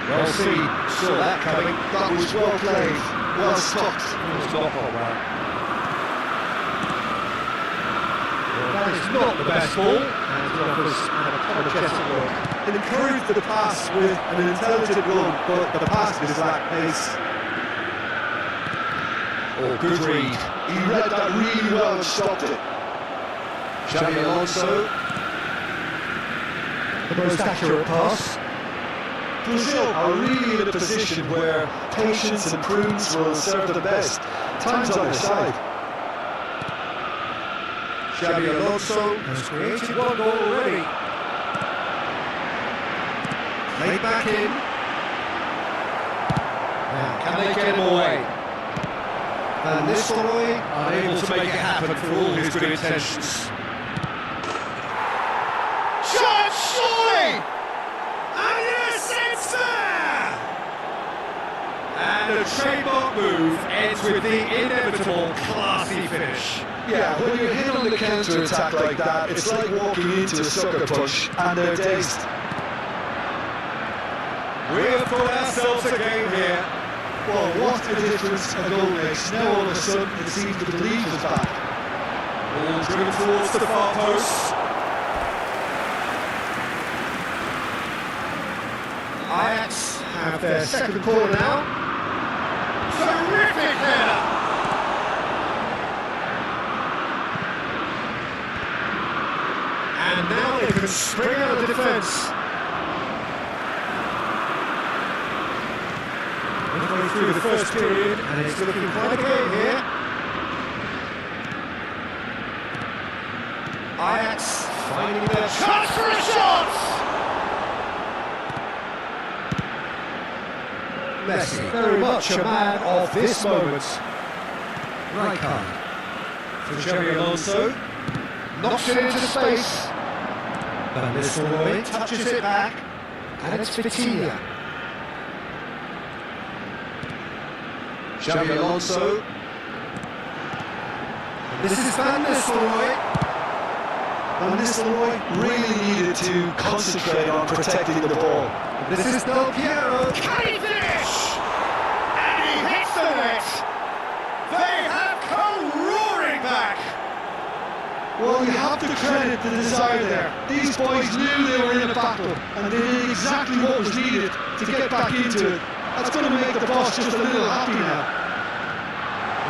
Well seen, saw that coming. That was well played, well stopped. It was not all right. Well, that is not the best ball, and it offers an apologetic look. It encouraged the pass with an intelligent run, but the pass just lacked pace. Oh, good read. He read that really well and stopped it. Xabi Alonso. The most accurate pass. Brazil are really in a position where patience and prudence will serve them best. Time's on their side. Xabi Alonso has created one goal already. Played back in. Now, can they get him away? And Nistelrooy unable to make it happen for all his good intentions. Shot, surely! And yes, it's there! And a trademark move ends with the inevitable classy finish. Yeah, when you're hit on the counter-attack like that, it's like walking into a sucker punch, and they're dazed. We have got ourselves a game here. Well, what a difference a goal makes. Now all of a sudden it seems the belief is back. Ball driven towards the far post. Ajax have their second corner now. Terrific header! And now they can spring out of defence. Midway through the first period, and it's looking quite a game here. Ajax finding their chance for a shot! Messi, very much a man of this moment. Rijkaard for Xabi Alonso, knocks it into space. Van Nistelrooy touches it back, and it's Vitinha. Xabi Alonso. And this is Van Nistelrooy. Van Nistelrooy really needed to concentrate on protecting the ball. This is Del Piero. Can he finish? And he hits the net. They have come roaring back. Well, you have to credit the desire there. These boys knew they were in a battle, and they did exactly what was needed to get back into it. That's going to make the boss just a little happy now.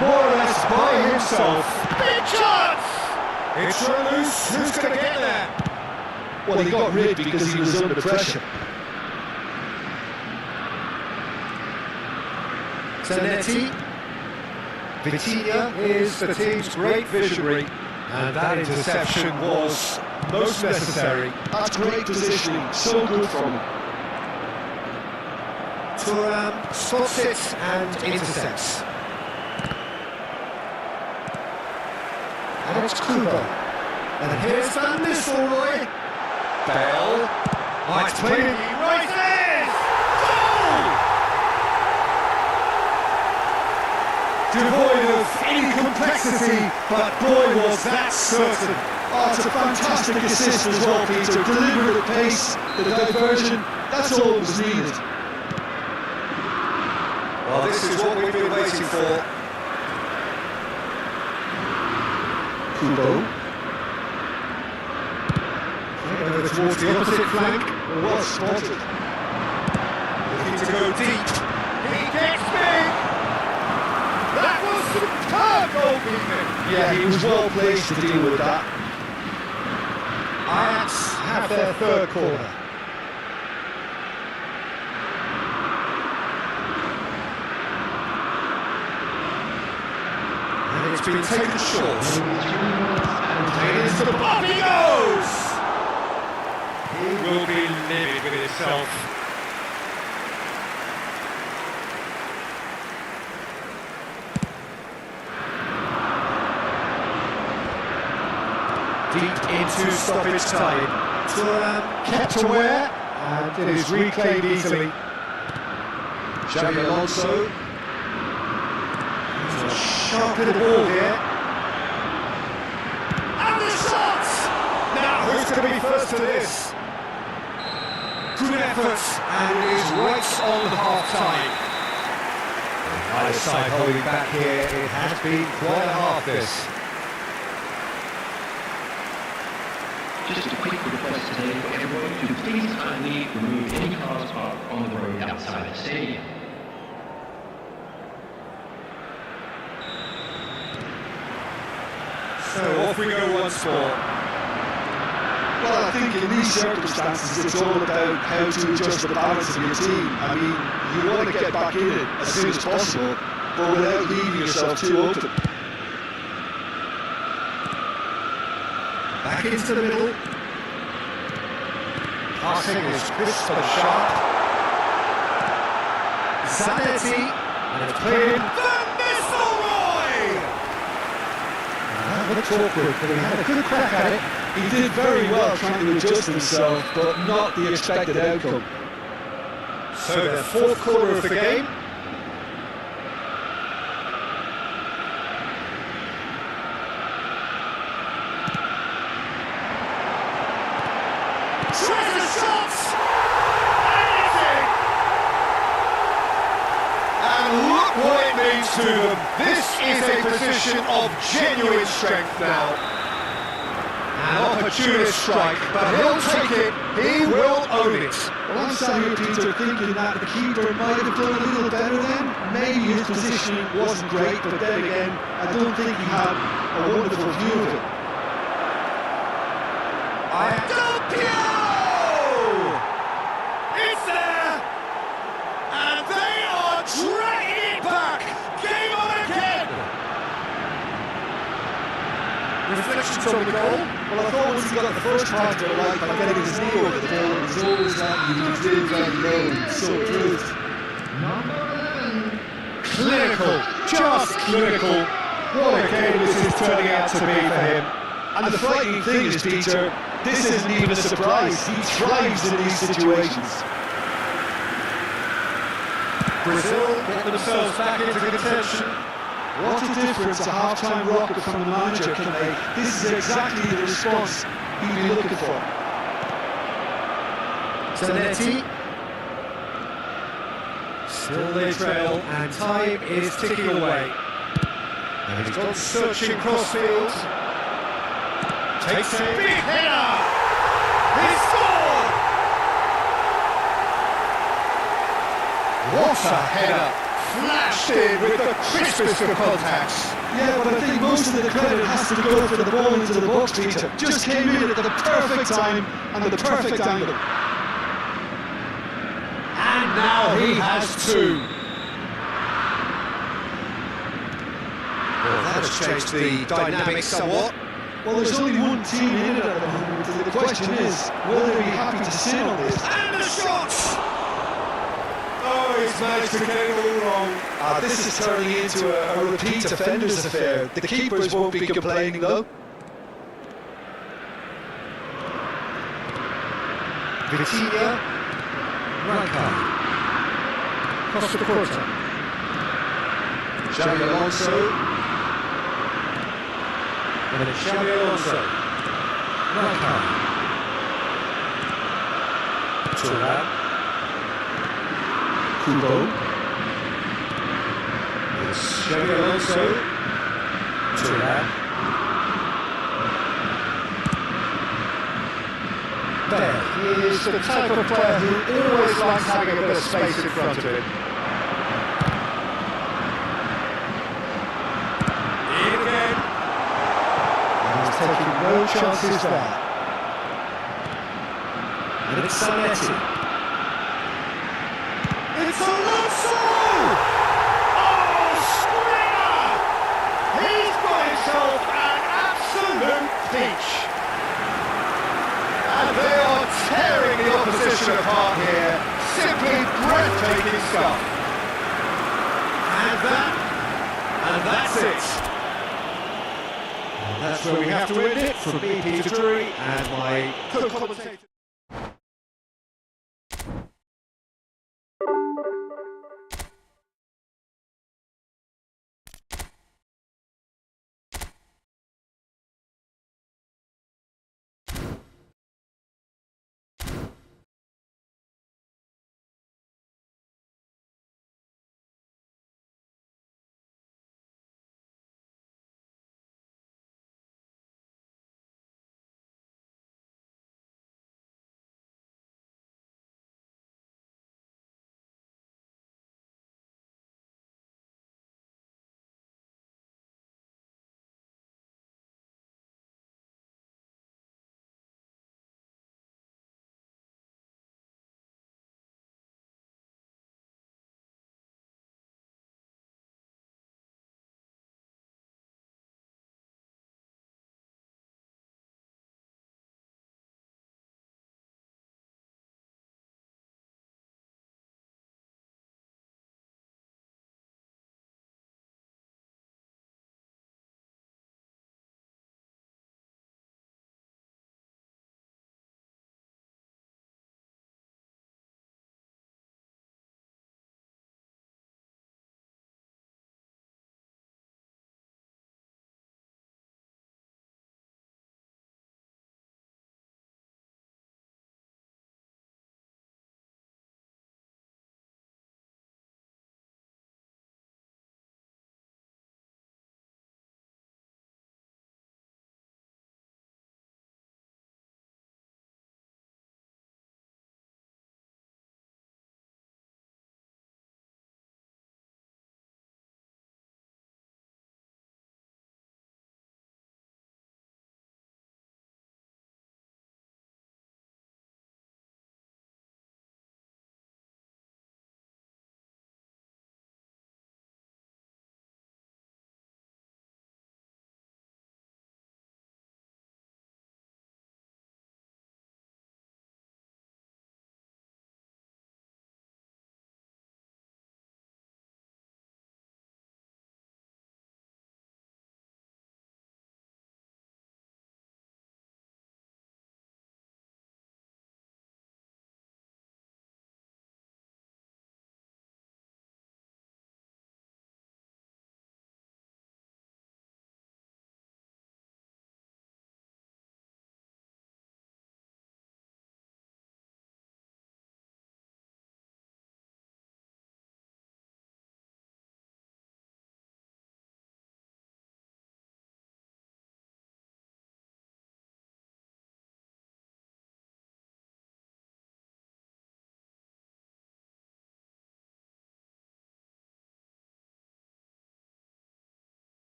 More or less by himself. Big chance! It's loose. Who's going to get there? Well, he got rid because he was under pressure. Zanetti. Vitinha is the team's great visionary, and that interception was most necessary. That's great positioning, so good from him. Thuram spots it and intercepts. And it's Kubo. And here's Van Nistelrooy. Bell. Oh, it's played in right there! Goal! Devoid of any complexity, but boy was that certain. Oh, it's a fantastic assist as well, Peter. Deliberate pace, the diversion, that's all that was needed. Well, this is what we've been waiting for. Kubo. Over towards the opposite flank. Well spotted. Looking to go deep. He gets big! That was superb goalkeeping! Yeah, he was well placed to deal with that. Ajax have their third corner. And it's been taken short. And into the ball he goes! He will be livid with himself. Deep into stoppage time. Thuram kept aware, and it is reclaimed easily. Xabi Alonso. It's a sharp little ball here. And the shot! Now who's going to be first to this? Good effort, and it is right on half-time. Either side holding back here, it has been quite a half this. Just a quick request today for everyone to please kindly remove any cars parked on the road outside the stadium. So off we go once more. Well, I think in these circumstances it's all about how to adjust the balance of your team. I mean, you want to get back in it as soon as possible, but without leaving yourself too open. Back into the middle. Passing is crisp and sharp. Zanetti, and it's played in. Van Nistelrooy! That looked awkward, but he had a good crack at it. He did very well trying to adjust himself, but not the expected outcome. So the fourth quarter of the game. Tries a shot! And it's in! happens to them. This is a position of genuine strength now. An opportunist strike, but he'll take it. He will own it. Well, I'm sat here, Peter, thinking that the keeper might have done a little better then. Maybe his positioning wasn't great, but then again, I don't think he had a wonderful view of it. It's there! And they are dragging it back! Game on again! Reflections on the goal? Well, I thought once he got the first part of it right by getting his knee over the ball, it was always that he was doing very low, so improved. Number 11. Clinical, just clinical. What a game this is turning out to be for him. And the frightening thing is, Peter, this isn't even a surprise. He thrives in these situations. Brazil get themselves back into contention. What a difference a half-time rocket from the manager can make. This is exactly the response he'd be looking for. Zanetti. Still they trail, and time is ticking away. And he's gone searching crossfield. Takes a big header! He scored! What a header! Flashed in with the crispest of contacts. Yeah, but I think most of the credit has to go for the ball into the box, Peter. Just came in at the perfect time and the perfect angle. And now he has two. Well, that has changed the dynamic somewhat. Well, there's only one team in it at the moment, and the question is, will they be happy to sit on this? And the shots! Oh, he's managed to get it all wrong. This is turning into a repeat offenders affair. The keepers won't be complaining, though. Vitinha, Rankai, Costa Corta, Xabi Alonso, and then Xabi Alonso, Rankai, Turan, Kubo, it's Xabi Alonso, Turan, there, he is the type of player who always likes having a bit of space in front of him. In again. And he's taking no chances there. And it's Zanetti. It's Alonso! Oh, screamer! He's got himself an absolute peach. And they are tearing the opposition apart here. Simply breathtaking stuff. And that's it. And that's where we have to end it. From me, Peter Drury, and my co-commentator.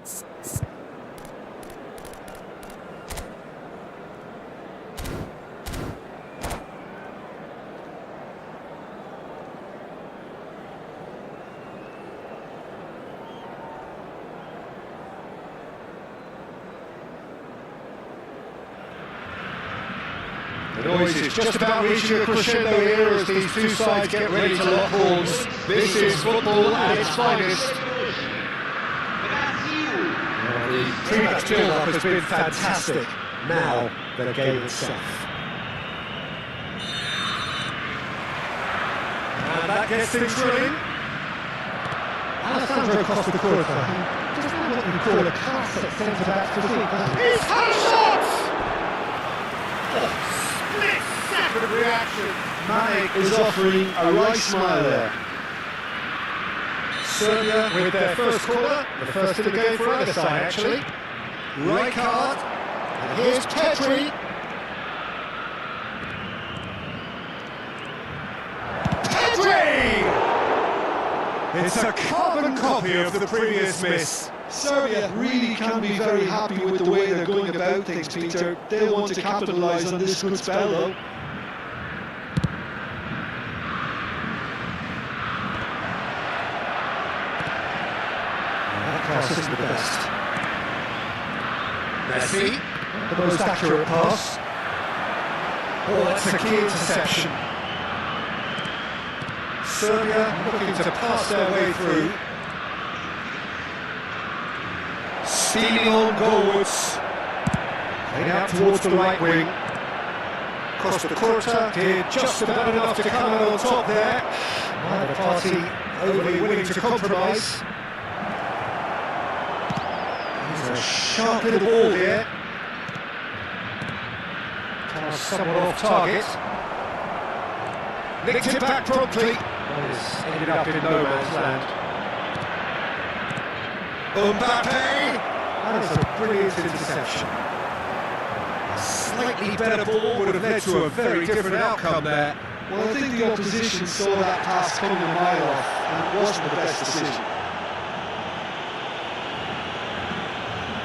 The noise is just about reaching a crescendo here as these two sides get ready to lock horns. This is football at its finest. The pre-match build-up has been fantastic. Now, the game itself. And that gets things rolling. Alessandro Costa Curta, just what you call a classic centre-back physique. He's had a shot! Split-second reaction. Mane is offering a right smile there. Serbia with their first corner, the first of the game for either side actually. Right card, and here's Petri. Petri! It's a carbon copy of the previous miss. Serbia really can be very happy with the way they're going about things, Peter. They'll want to capitalise on this good spell, though. That pass isn't the best. Messi, the most accurate pass. Oh, that's a key interception. Serbia looking to pass their way through. Stealing on goalwards. Played out towards the right wing. Costa Curta did just about enough to come out on top there. Neither party overly willing to compromise. Here's a sharp little ball here. Pass somewhat off target. Nicked it back promptly. It's ended up in no man's land. Mbappe! That is a brilliant interception. A slightly better ball would have led to a very different outcome there. Well, I think the opposition saw that pass coming a mile off, and it wasn't the best decision.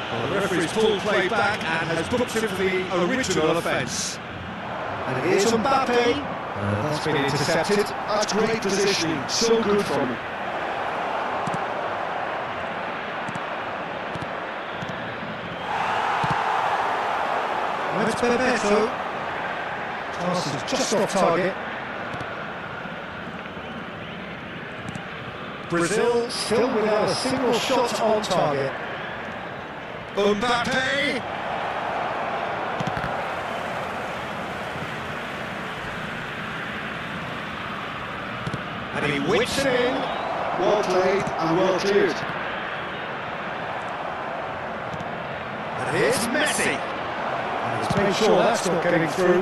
Well, the referee's pulled play back and has booked him for the original offence. And here's Mbappe. That's been intercepted. That's great positioning, so good from him. That's Bebeto. Pass is just off target. Brazil still without a single shot on target. Mbappe! And he whips it in. Well played and well cleared. And here's Messi. And he's made sure that's not getting through.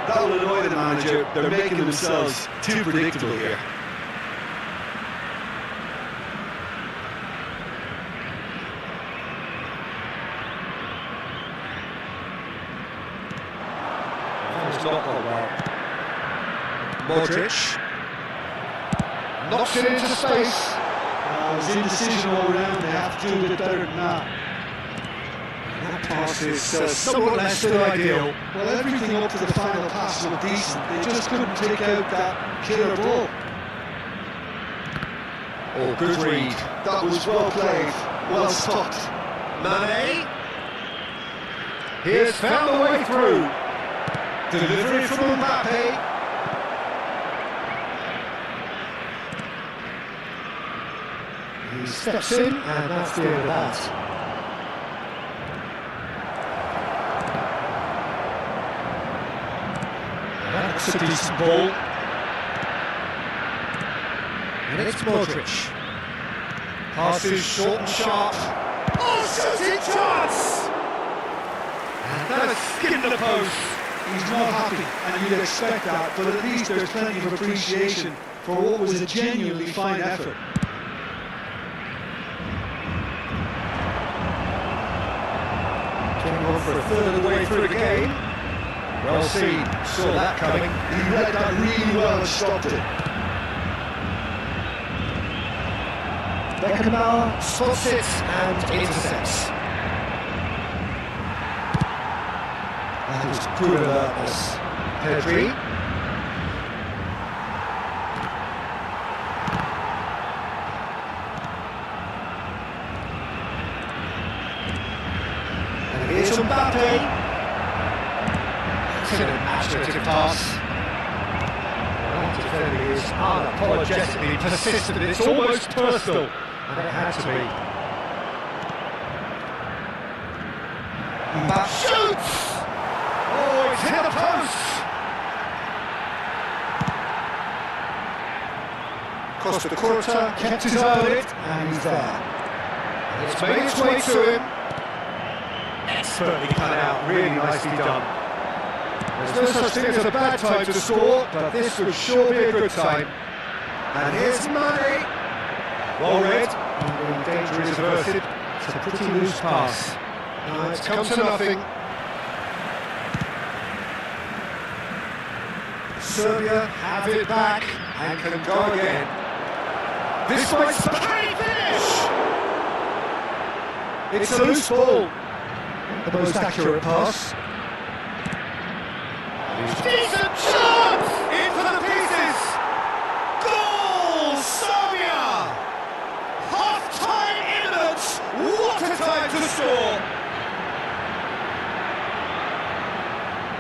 That will annoy the manager. They're making themselves too predictable here. It's not gone well. Modric. Knocks it into space. It was indecision all round. They have to do a bit better than that. That pass is somewhat less than ideal. Well, everything up to the final pass was decent. They just couldn't take out that killer ball. Oh, good read. That was well played, well stopped. Mane. He has found the way through. Delivery from Mbappe. He steps in, and that's the end of that. That's a decent ball. And it's Modric. Pass is short and sharp. Oh, shooting chance! And that has skinned the post. He's not happy, and you'd expect that, but at least there's plenty of appreciation for what was a genuinely fine effort. Getting on for a third of the way through the game. Well seen, saw that coming. He read that really well and stopped it. Beckenbauer spots it and intercepts. That is good alertness. Pedri. And here's Mbappe. Excellent imaginative pass. That defending is unapologetically persistent. It's almost personal, and it had to be. Mbappe shoots! Oh, it's hit the post! Costa Curta kept his eye on it, and he's there. And it's made its way to him. Expertly cut out, really nicely done. There's no such thing as a bad time to score, but this would sure be a good time. And here's Mane. Well read, and the danger is averted. It's a pretty loose pass. Now it's come to nothing. Serbia have it back and can go again. This might spray finish! It's a loose ball. The most accurate pass. Decent shot! In for the pieces! Goal! Serbia! Half-time imminent! What a time to score!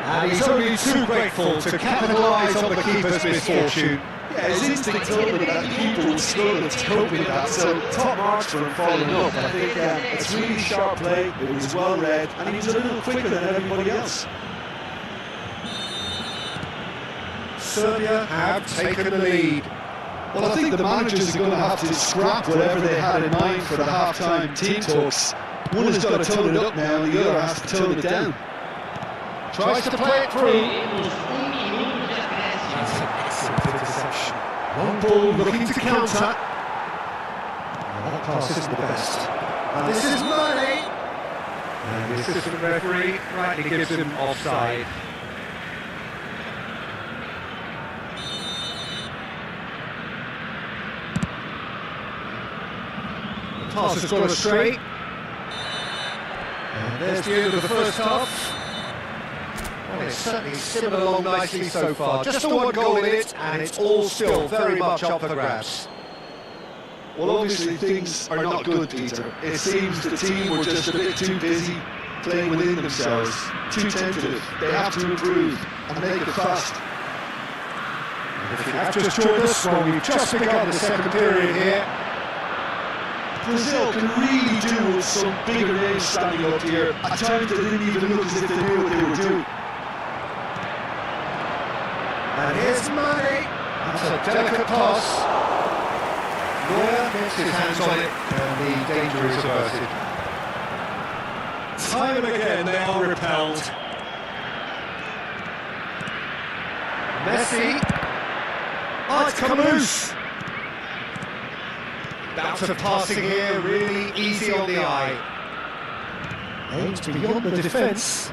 And he's only too grateful to capitalise on the keeper's misfortune. Yeah, his instinct told him that the keeper would struggle to cope with that, so top marks for him following up. I think it's really sharp play, it was well read, and he was a little quicker than everybody else. Serbia have taken the lead. Well, I think the managers are going to have to scrap whatever they had in mind for the half-time team talks. One has got to tone it up now, and the other has to tone it down. Tries to play it through. That's an excellent interception. Long ball looking to counter. That pass isn't the best. And this is Mane. And the assistant referee rightly gives him offside. The pass has gone astray. And there's the end of the first half. Well, it's certainly simmered along nicely so far. Just the one goal in it, and it's all still very much up for grabs. Well, obviously things are not good, Peter. It seems the team were just a bit too busy playing within themselves, too tentative. They have to improve and make it fast. And if you have just joined us, well, we've just begun the second period here. Brazil can really do with some bigger names standing up here. At times they didn't even look as if they knew what they were doing. And here's Mane. That's a delicate pass. Neuer gets his hands on it, and the danger is averted. Time and again they are repelled. Messi. Oh, it's come loose. Bounce of passing here, really easy on the eye. Aims beyond the defence.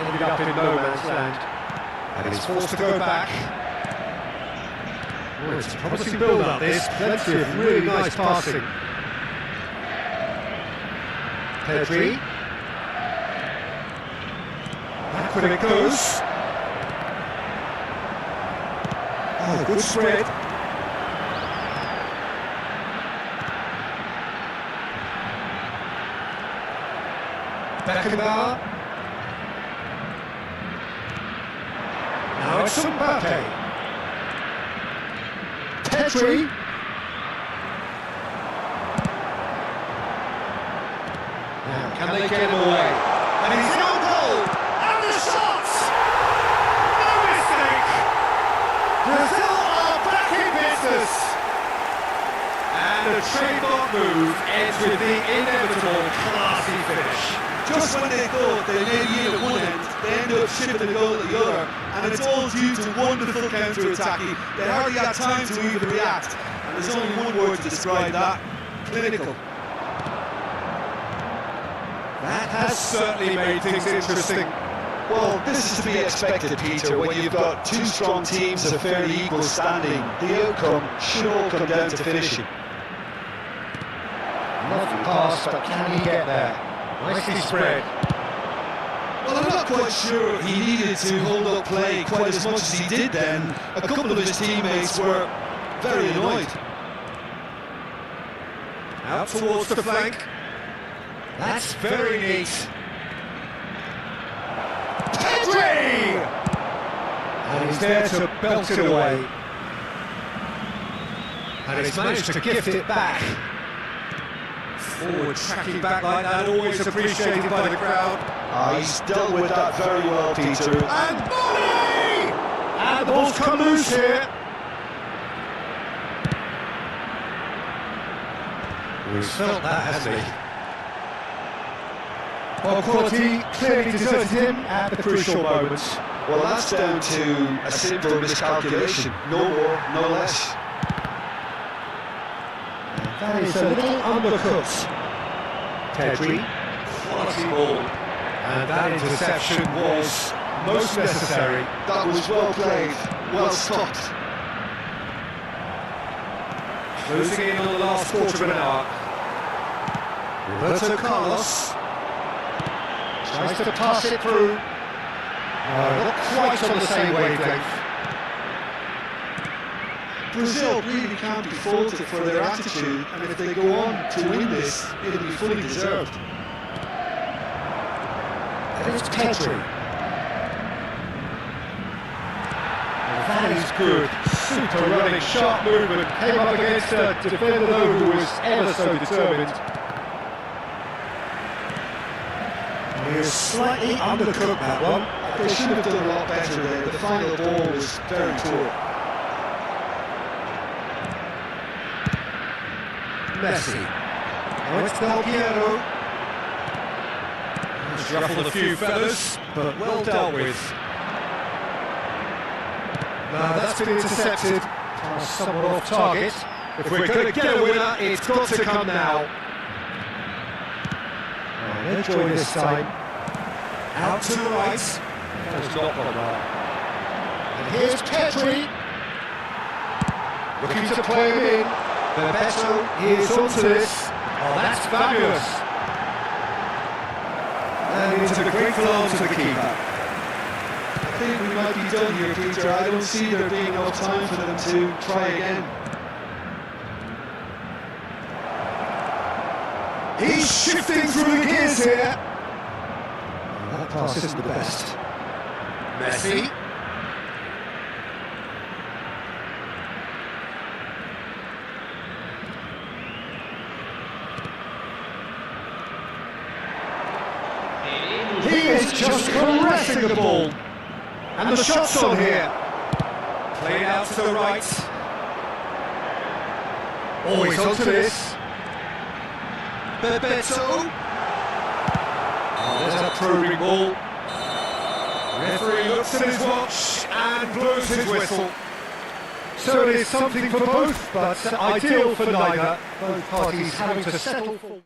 Ended up in no man's land, and he's forced to go back. Oh, it's a promising build-up, this. Plenty of really nice passing. Pedri. Back when it goes. Oh, good spread. Beckenbauer. Now it's Mbappe. Pedri. Now, can they get him away? And he's in on goal! And the shot! No mistake! Brazil are back in business! And the trademark move ends with the inevitable classy finish. Just when they thought they made a yield at one end, they end up shipping the goal at the other, and it's all due to wonderful counter-attacking. They hardly had time to even react, and There's only one word to describe that: clinical. That has certainly made things interesting. Well, this is to be expected, Peter, when you've got two strong teams of fairly equal standing. The outcome should all come down to finishing. Lovely pass, but can he get there? Nicely spread. Well, I'm not quite sure he needed to hold up play quite as much as he did then. A couple of his teammates were very annoyed. Out towards the flank. That's very neat. Pedri! And he's there to belt it away. And he's managed to gift it back. Forward tracking back like that, always appreciated by the crowd. He's dealt with that very well, Peter. And volley! And the ball's come loose here. He's felt that, hasn't he? Well, quality clearly deserted him at the crucial moments. Well, that's down to a simple miscalculation. No more, no less. That is a little undercooked. Pedri, quality ball. And that interception was most necessary. That was well played, well stopped. Closing in on the last quarter of an hour. Roberto Carlos tries to pass it through. Not quite on the same wavelength. Brazil really can't be faulted for their attitude, and if they go on to win this, it'll be fully deserved. And it's Pedri. And that is good. Super running, sharp movement. Came up against a defender though who was ever so determined. He was slightly undercooked that one. They should have done a lot better there. The final ball was very poor. Messi. Now it's Del Piero. He's ruffled a few feathers, but well dealt with. Now that's been intercepted. Pass somewhat off target. If we're going to get a winner, it's got to come now. And they're joined this time. Out to the right. That was not gone well. And here's Pedri. Looking to play him in. Bebeto is onto this. Oh, that's fabulous. And into the grateful arms of the keeper. I think we might be done here, Peter. I don't see there being enough time for them to try again. He's shifting through the gears here. That pass isn't the best. Messi. He is just caressing the ball. And the shot's on here. Played out to the right. Oh, he's onto this. Bebeto. Oh, there's a probing ball. Referee looks at his watch and blows his whistle. So it is something for both, but ideal for neither. Both parties having to settle for...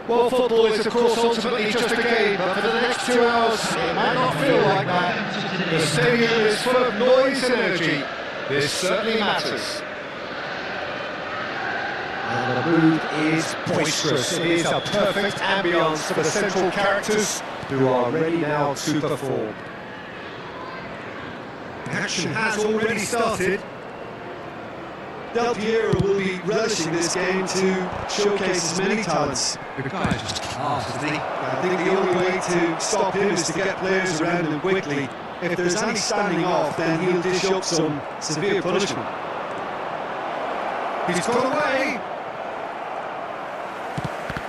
Well, football is of course ultimately just a game, but for the next 2 hours it might not feel like that. The stadium is full of noise and energy. This certainly matters. And the mood is boisterous. It is a perfect ambience for the central characters who are ready now to perform. The action has already started. Del Piero will be relishing this game to showcase his many talents. The guy's just class, isn't he? I think the only way to stop him is to get players around him quickly. If there's any standing off, then he'll dish up some severe punishment. He's got away!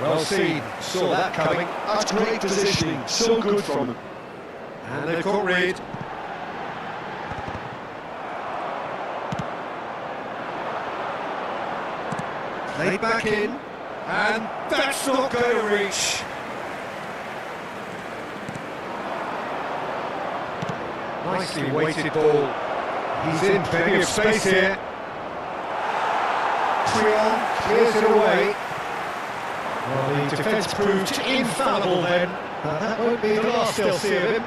Well seen, saw that coming. That's great positioning, so good from him. And they've got rid. Played back in, and that's not going to reach. Nicely weighted ball. He's in plenty of space here. Trion clears it away. Well, the defence proved infallible then, but that won't be the last they'll see of him.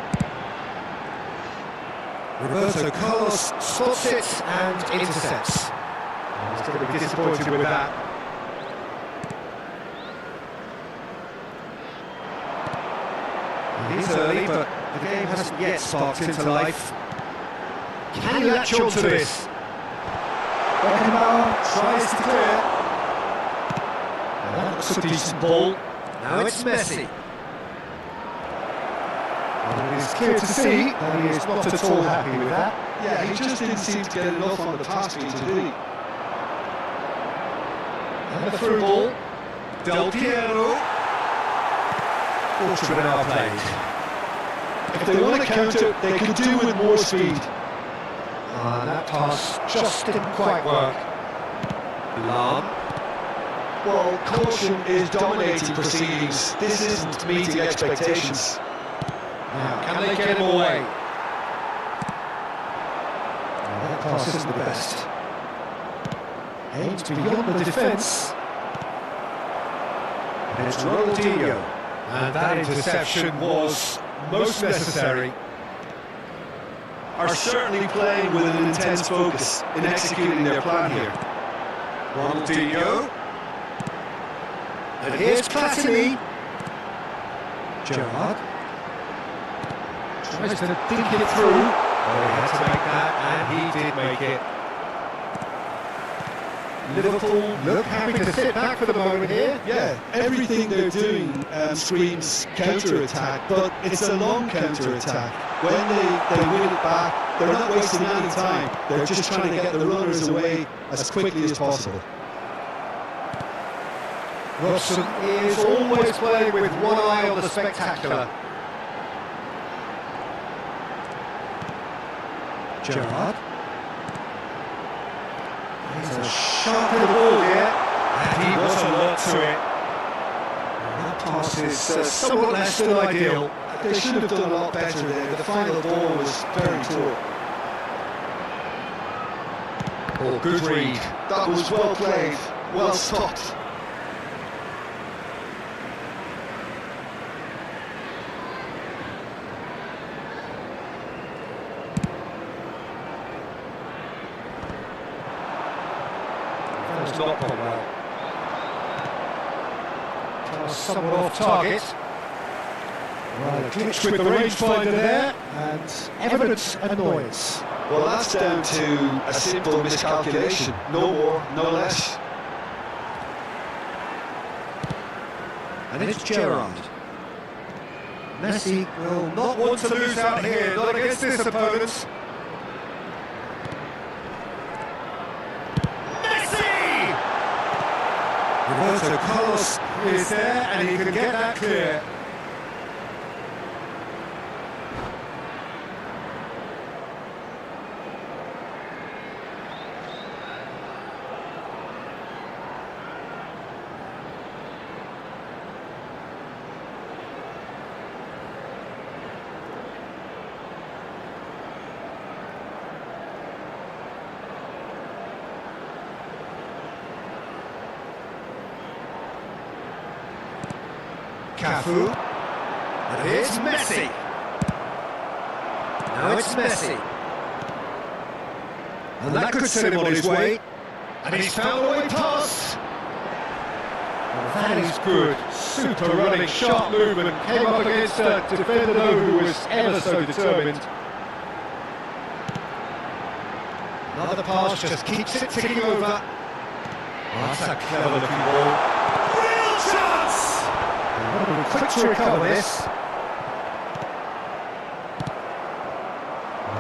Roberto Carlos spots it and intercepts. He's going to be disappointed with that. It is early, but the game hasn't yet sparked into life. Can he latch on to this? Beckenbauer tries to clear. And that looks a decent ball. Now it's Messi. And it is clear to see that he is not at all happy with that. Yeah, he just didn't seem to get enough on the pass feed, did he? And the through ball. Del Piero. Fortunate now played. If they want to counter, they could do with more speed. And that pass just didn't quite work. Lam. Well, caution is dominating proceedings. This isn't meeting expectations. Now, can they get him away? That pass isn't the best. Aimed beyond the defence. And it's Ronaldinho. And that interception was most necessary. Are certainly playing with an intense focus in executing their plan here. Ronaldinho. And here's Platini. Gerrard. Tries to think it through. Oh, he had to make that, and he did make it. Liverpool look happy to sit back for the moment here. Yeah, everything they're doing screams counter-attack, but it's a long counter-attack. When they win it back, they're not wasting any time. They're just trying to get the runners away as quickly as possible. Robson is always playing with one eye on the spectacular. Gerrard. He's a sharp little ball here, and he was alert to it. And that pass is somewhat less than ideal. They should have done a lot better there. The final ball was very poor. Oh, good read. That was well played, well stopped. That's not gone well. Somewhat off target. Well, a glitch with the rangefinder there, and evident annoyance. Well, that's down to a simple miscalculation. No more, no less. And it's Gerrard. Messi will not want to lose out here, not against this opponent. Messi! Roberto Carlos is there, and he can get that clear. Cafu, and here's Messi. Now it's Messi. And that could send him on his way. And he's found a way past. Well, that is good. Super running, sharp movement. Came up against a defender though who was ever so determined. Another pass, just keeps it ticking over. Oh, that's a clever looking ball. Real chance! Quick to recover this.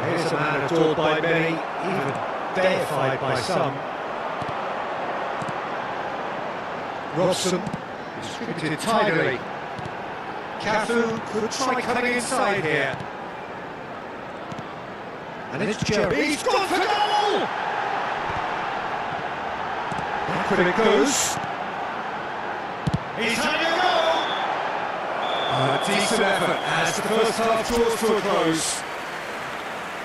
Here's a man adored by many, even deified by some. Robson distributed tidily. Cafu could try cutting inside here. And it's Jerry. He's gone for goal! Back when it goes. He's having a go! A decent effort as the first half draws to a close.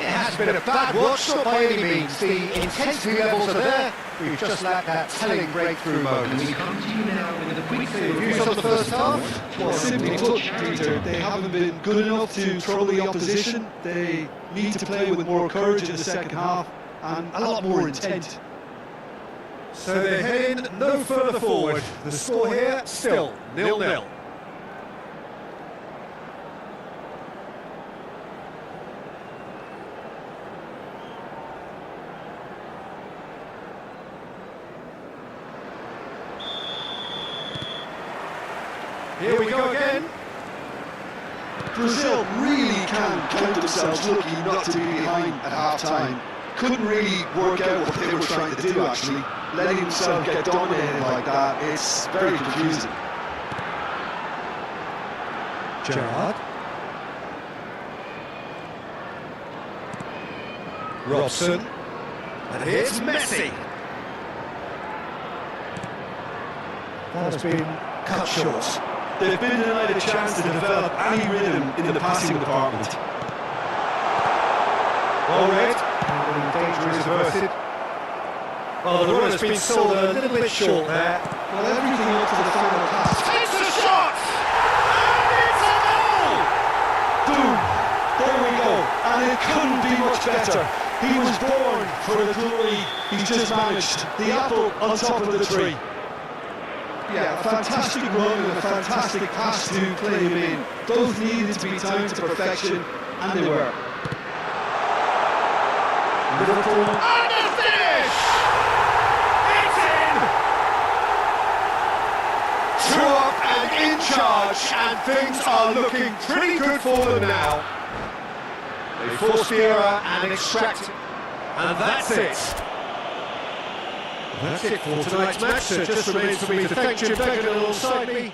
It has been a bad watch, not by any means. The intensity levels are there. We've just lacked that telling breakthrough moment. We come to you now with a quick Views on the first half? Well, simply put, Peter, they haven't been good enough to trouble the opposition. They need to play with more courage in the second half and a lot more intent. So they're heading no further forward. The score here, still 0-0. Here we go again. Brazil really can count themselves lucky not to be behind at half-time. Couldn't really work out what they were trying to do, actually. Letting himself get dominated like that, it's very confusing. Gerrard. Robson. And here's Messi. That has been cut short. They've been denied a chance to develop any rhythm in the passing department. All red. And the danger is averted. Well, the runner's been sold a little bit short there. Well, everything up to the final pass. Takes a shot! And it's a goal! Boom! There we go. And it couldn't be much better. He was born for the glory he's just managed. The apple on top of the tree. Yeah, a fantastic run and a fantastic pass to play him in. Both needed to be timed to perfection, and they were. Liverpool. And the finish! It's in! 2 up and in charge, and things are looking pretty good for them now. They force the error and extract it, and that's it. That's it for tonight's match. So it just remains for me to thank Jim Duggan alongside me.